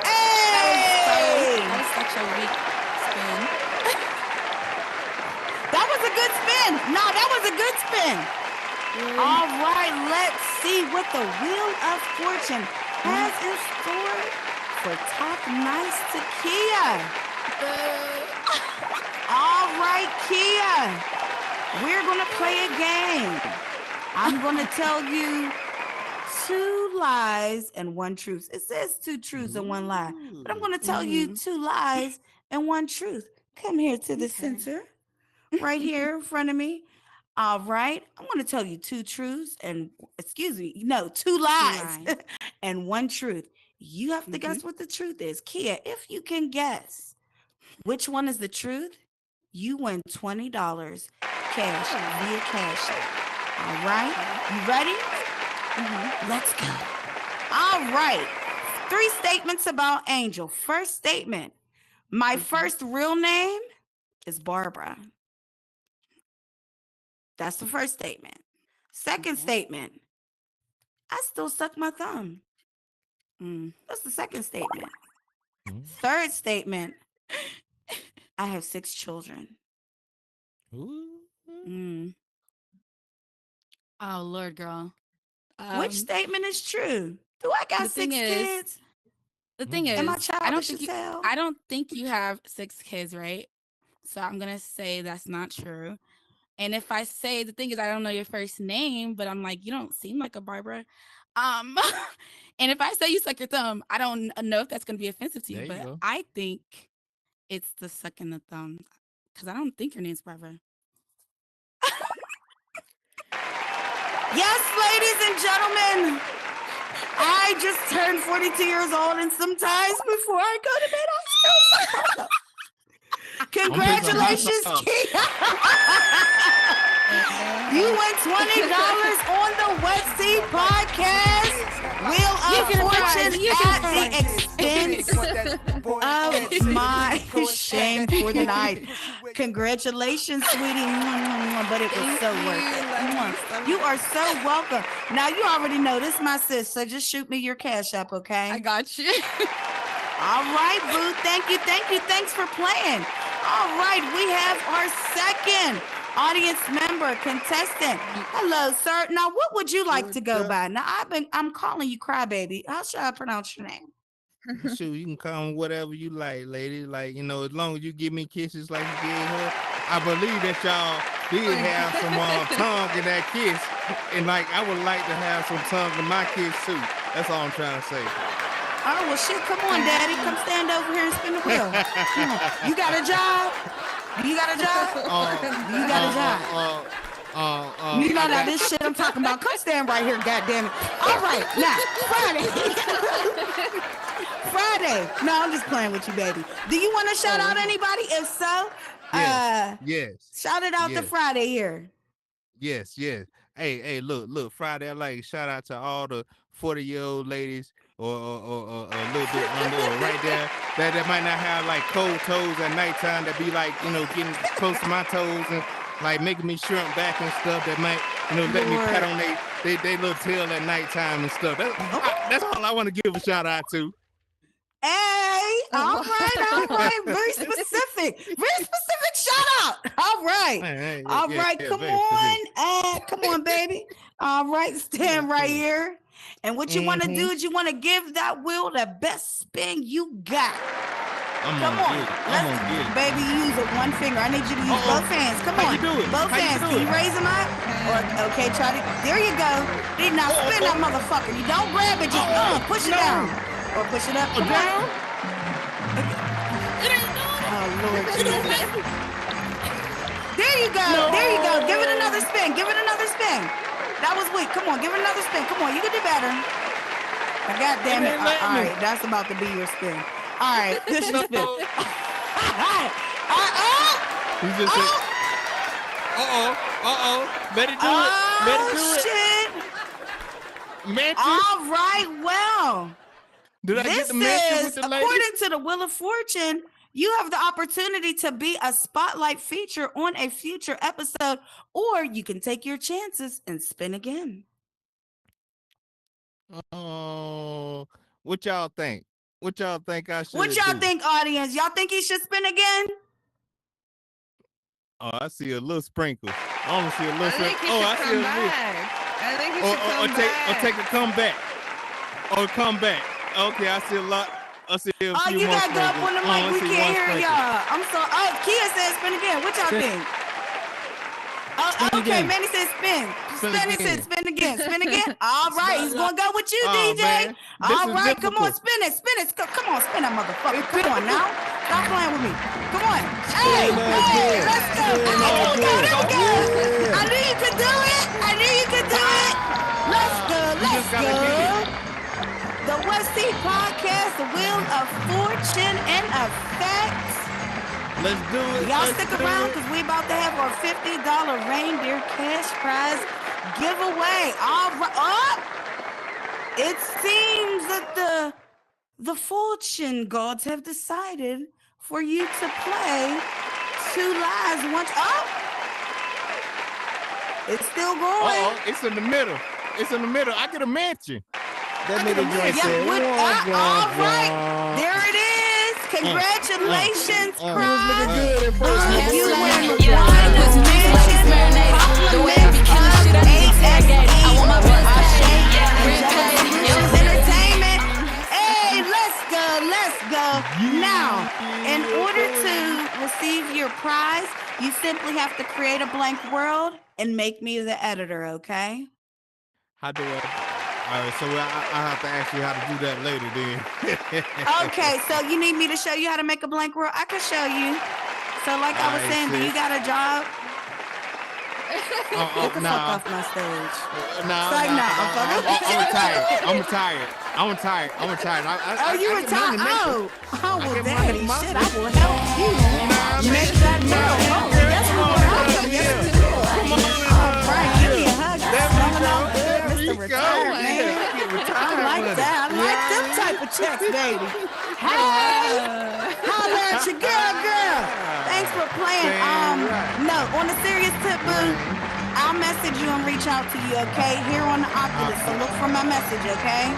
Hey! That was such a weak spin. That was a good spin. No, that was a good spin. All right, let's see what the Wheel of Fortune has in store for Talk Nice Takia. All right, Kia. We're going to play a game. I'm going to tell you 2 lies and 1 truth. It says 2 truths and 1 lie, but I'm going to tell you 2 lies and 1 truth. Come here to the center, right here in front of me. All right, I'm going to tell you 2 truths and, 2 lies and 1 truth. You have to guess what the truth is. Kia, if you can guess which one is the truth, you win $20 cash via Cash App. All right, you ready? Let's go. All right, 3 statements about Angel. First statement, my first real name is Barbara. That's the first statement. Second statement, I still suck my thumb. That's the second statement. Third statement, I have 6 children. Oh Lord, girl. Which statement is true? Do I got the 6 thing is- kids? The thing is, Am I I don't childish think as hell? I don't think you have 6 kids, right? So I'm gonna say that's not true. And if I say the thing is, I don't know your first name, but I'm like, you don't seem like a Barbara. And if I say you suck your thumb, I don't know if that's gonna be offensive to you, There you but go. I think it's the sucking the thumb because I don't think your name's Barbara. Yes, ladies and gentlemen, I just turned 42 years old, and sometimes before I go to bed, I still suck my thumb. Congratulations, Kia. You win $20 on the Wet Seat Podcast. Wheel of Fortune at the expense of my shame for the night. Congratulations, sweetie. But it was so worth it. You are so welcome. Now, you already know this, my sis, so just shoot me your Cash App, okay? I got you. All right, boo. Thank you. Thanks for playing. All right, we have our second audience member, contestant. Hello, sir. Now, what would you like to go by? Now, I'm calling you Crybaby. How should I pronounce your name? Shoot, you can call me whatever you like, lady. Like, you know, as long as you give me kisses like you gave her. I believe that y'all did have some tongue in that kiss. And like, I would like to have some tongue in my kiss too. That's all I'm trying to say. Oh, well, shit, come on, daddy. Come stand over here and spin the wheel. Come on. You got a job? You got a job? You got a job? You know that this shit I'm talking about. Come stand right here, goddammit. All right, now, Friday. No, I'm just playing with you, baby. Do you want to shout out anybody? If so, Yes. shout it out to Friday here. Yes. Hey, look, Friday, I like to shout out to all the 40-year-old ladies or a little bit under or right there that might not have like cold toes at nighttime, that be like, you know, getting close to my toes and like making me shrink back and stuff, that might, you know, let me pat on they little tail at nighttime and stuff. That's all I want to give a shout out to. Hey, all right. Very specific shout out. All right. Hey, All right. yeah, Come baby, on. Come on, baby. All right. Stand right here. And what you want to do is you want to give that wheel the best spin you got. I'm Come gonna on. get it. I'm Let's, gonna get it. baby, use it one finger. I need you to use Uh-oh. both hands. Come How on. you do it? Both How you hands. do Can you it? raise them up? Or, okay, try to. There you go. Now spin that motherfucker. You don't grab it. Just push it down. Or push it up. Come on. Oh, Lord Jesus. There you go. There you go. Give it another spin. Give it another spin. That was weak. Come on. Give it another spin. Come on. You can do better. God damn it. All right. That's about to be your spin. All right. This is spin. He just said, let it do it. Let it do it. Shit. Match it. All right. Well, Did I get this the match is, with the lady? according to the Wheel of Fortune, you have the opportunity to be a spotlight feature on a future episode, or you can take your chances and spin again. Oh, what y'all think? What y'all think I should What y'all do? think, audience? Y'all think he should spin again? Oh, I see a little sprinkle. I only see a little I think sprinkle. he Oh, should I see come a little. back. I think he should come back. Take a comeback. Or come back. Okay, I see a lot. I see a Oh, few you more gotta go up on the sprinkles. mic. I We see can't one hear sprinkle. y'all. I'm so. Oh, Kia said spin again. What y'all Spin- think? Oh, Spin okay, again. Manny said spin. Spin Stanley again. said spin again. Spin again. All right, he's gonna go with you, Oh, DJ. man. This All is right, come on, difficult. spin it, spin it. Come on, spin that motherfucker. Come on now. Stop playing with me. Come on. Hey, hey, let's go. Oh, there we go. There we go. I knew you could do it. I knew you could do it. Let's go. You Let's just gotta get go. The West Seat Podcast, the Wheel of Fortune in effect. Let's do it. Y'all Let's stick do around it. because we about to have our $50 reindeer cash prize giveaway. All right. Oh, it seems that the fortune gods have decided for you to play Two Lies, One. Oh, it's still going. Uh-oh, it's in the middle. It's in the middle. I get a mansion. That nigga joint Yeah, said, what, "Wah, wah, all right, wah." there it is. Congratulations, He was Cross. looking good at first. You win one Yeah, mansion, compliments of Entertainment. Hey, let's go, let's go. Now, in order to receive your prize, you simply have to create a blank world and make me the editor, okay? How do I? All right, so I have to ask you how to do that later then. Okay, so you need me to show you how to make a blank world? I can show you. So like I was Alright, saying, do you sis. got a job? Get the fuck nah. off my stage. Nah, It's like, nah, nah, I'm fucking- I'm retired. I'm retired. I'm retired. I'm retired. Oh, you I get retired? money, Oh, well, get money daddy, in my shit, I will help you make that world. Oh, yes, we will help you. Yes, we will. Come on, All right, give me a hug. There we Coming go. out good, There Mr. we go. Retired, man. Get I retired like money. that. I like them type of checks, baby. Hey, holla at your girl. Thanks for playing. Damn right. No, on a serious tip, boo. I'll message you and reach out to you, okay? Here on the Oculus, so look for my message, okay?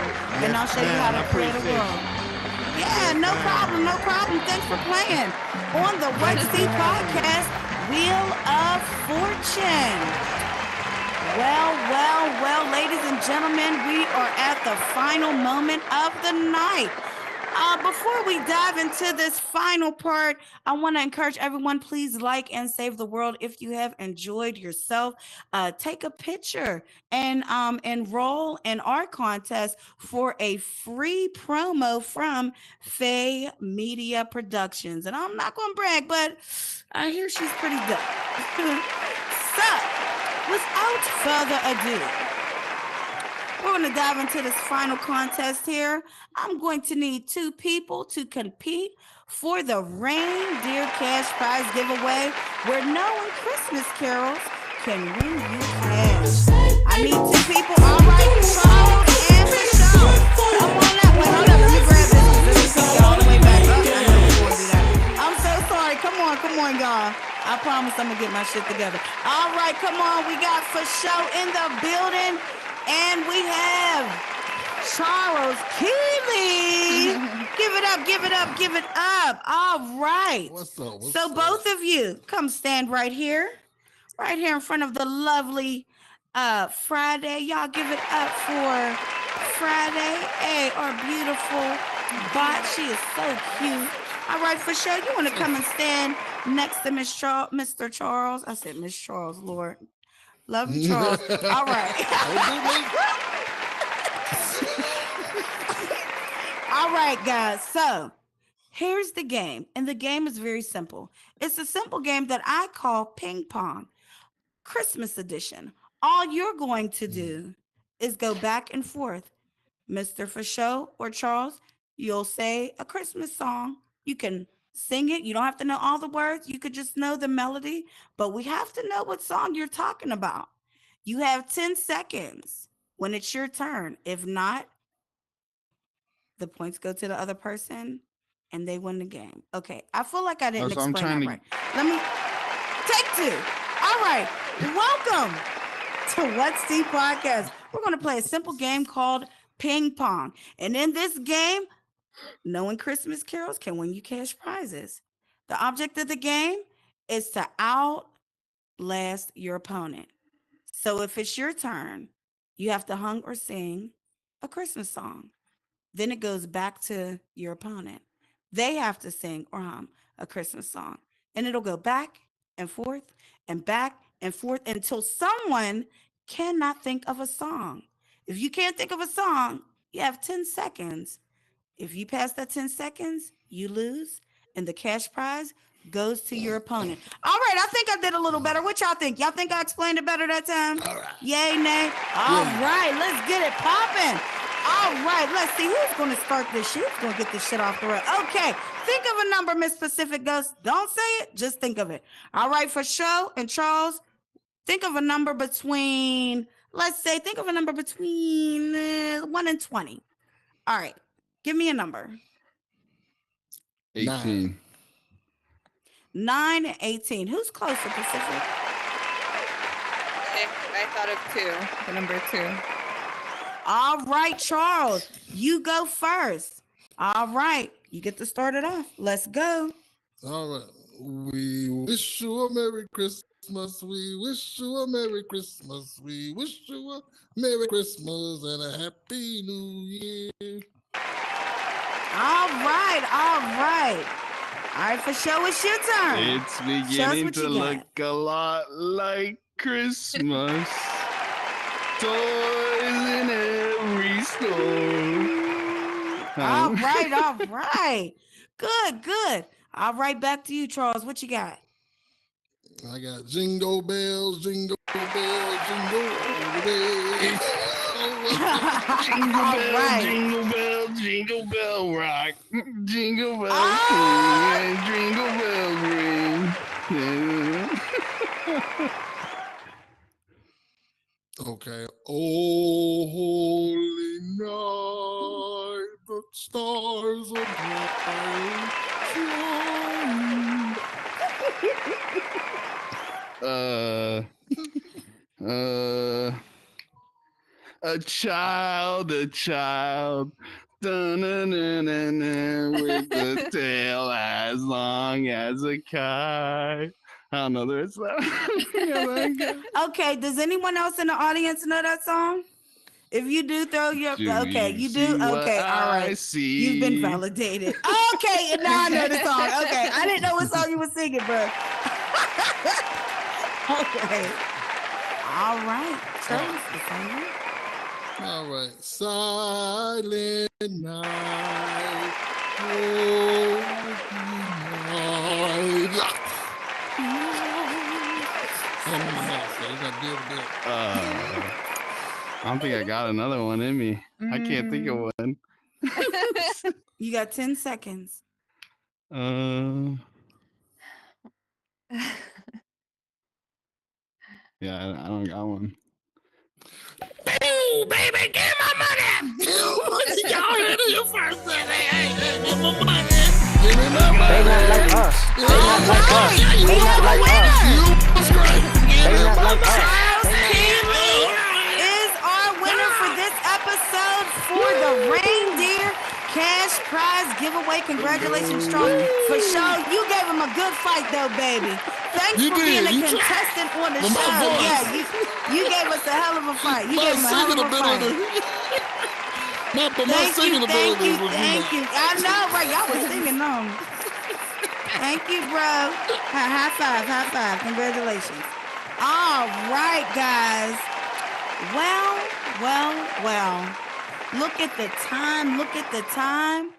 And I'll show you how to I create a appreciate world. Yeah, no problem, no problem. Thanks for playing on the West Sea Podcast, Wheel of Fortune. Well, ladies and gentlemen, we are at the final moment of the night. Before we dive into this final part, I want to encourage everyone, please like and save the world. If you have enjoyed yourself, take a picture and enroll in our contest for a free promo from Faye Media Productions. And I'm not going to brag, but I hear she's pretty dope. So, without further ado, we're going to dive into this final contest here. I'm going to need 2 people to compete for the Reindeer Cash Prize giveaway, where knowing Christmas carols can win you cash. I need 2 people. All right, control and for show. Come on that way. Hold up. Let me grab this. Let me see you all the way back up. I know you want to do that. I'm so sorry. Come on, y'all. I promise I'm going to get my shit together. All right, come on. We got for show in the building. And we have Charles Keeley. Give it up, give it up, give it up. All right. What's up? So both of you come stand right here in front of the lovely Friday. Y'all give it up for Friday. Hey, our beautiful bot. She is so cute. All right, for sure. You want to come and stand next to Mr. Charles? I said Miss Charles, Lord. Love you, Charles. All right. All right, guys. So here's the game. And the game is very simple. It's a simple game that I call ping pong, Christmas edition. All you're going to do is go back and forth. Mr. Fashow or Charles, you'll say a Christmas song. You can sing it. You don't have to know all the words. You could just know the melody, but we have to know what song you're talking about. You have 10 seconds when it's your turn. If not, the points go to the other person and they win the game. Okay, I feel like I didn't explain that right. Let me take 2. All right, welcome to What's the Podcast. We're going to play a simple game called ping pong. And in this game, knowing Christmas carols can win you cash prizes. The object of the game is to outlast your opponent. So if it's your turn, you have to hum or sing a Christmas song. Then it goes back to your opponent. They have to sing or hum a Christmas song. And it'll go back and forth and back and forth until someone cannot think of a song. If you can't think of a song, you have 10 seconds. If you pass that 10 seconds, you lose, and the cash prize goes to your opponent. All right, I think I did a little better. What y'all think? Y'all think I explained it better that time? All right. Yay, nay? All right, let's get it popping. All right, let's see who's going to start this shit. Who's going to get this shit off the road? Okay, think of a number, Miss Pacific Ghost. Don't say it, just think of it. All right, Fashow and Charles, think of a number between, think of a number between 1 and 20. All right, give me a number. 18. 9 and 18. Who's closer, Pacific? I thought of 2, the number 2. All right, Charles, you go first. All right, you get to start it off. Let's go. All right. We wish you a Merry Christmas. We wish you a Merry Christmas. We wish you a Merry Christmas and a Happy New Year. All right, all right. All right, Fashow, it's your turn. It's beginning to look a lot like Christmas. Toys in every store. All right, all right. Good, good. All right, back to you, Charles. What you got? I got jingle bells, jingle bells, jingle bells. Jingle bell, right. jingle bell, jingle bell rock. Jingle bells ring, jingle bells ring. Okay. Oh, holy night, the stars are bright. A child, dun-dun-dun-dun-dun, with a tail as long as a kite. I don't know the rest of that. Okay, does anyone else in the audience know that song? If you do, throw your okay. You do okay. All right. You've been validated. Okay, and now I know the song. Okay, I didn't know what song you were singing, bro. Okay. All right. Charles, it's on you. All right. Silent night. Holy night. I don't think I got another one in me. I can't think of one. You got 10 seconds. Yeah, I don't got one. Ooh, baby, give my money. Y'all heard it your first time. Hey, give my money. Give me my money. They not like us. They not like us. They not like us. They not like us. Charles Keeley is our winner for this episode. for the reindeer cash prize giveaway. Congratulations, Strong. For sure, you gave him a good fight, though, baby. Thanks You for being did. a You tried. contestant on the But my show. voice. Yeah, you gave us a hell of a fight. You My gave him a hell singing of a fight. ability. My Thank singing you, thank ability you, was thank you. I know, right? Y'all was singing on. Thank you, bro. High five, high five. Congratulations. All right, guys. Well. Look at the time.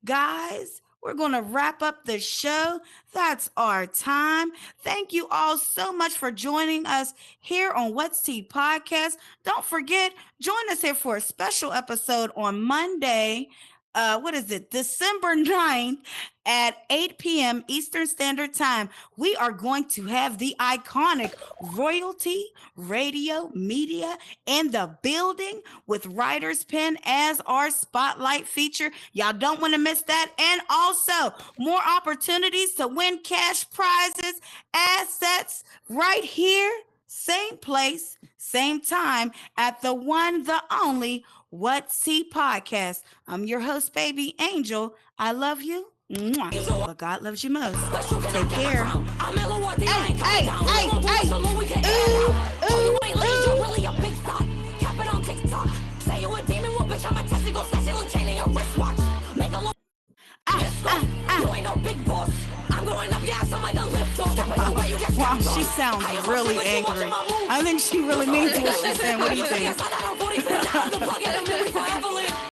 Guys, we're going to wrap up the show. That's our time. Thank you all so much for joining us here on What's Tea Podcast. Don't forget, join us here for a special episode on Monday. December 9th at 8 p.m. Eastern Standard Time. We are going to have the iconic Royalty Radio Media in the building with Writer's Pen as our spotlight feature. Y'all don't want to miss that. And also more opportunities to win cash prizes, assets right here, same place, same time at the one, the only What's Tea Podcast. I'm your host, Baby Angel. I love you. Mwah. But God loves you most. Take care. Hey. Wow, she sounds really angry. I think she really means what she's saying. What do you think?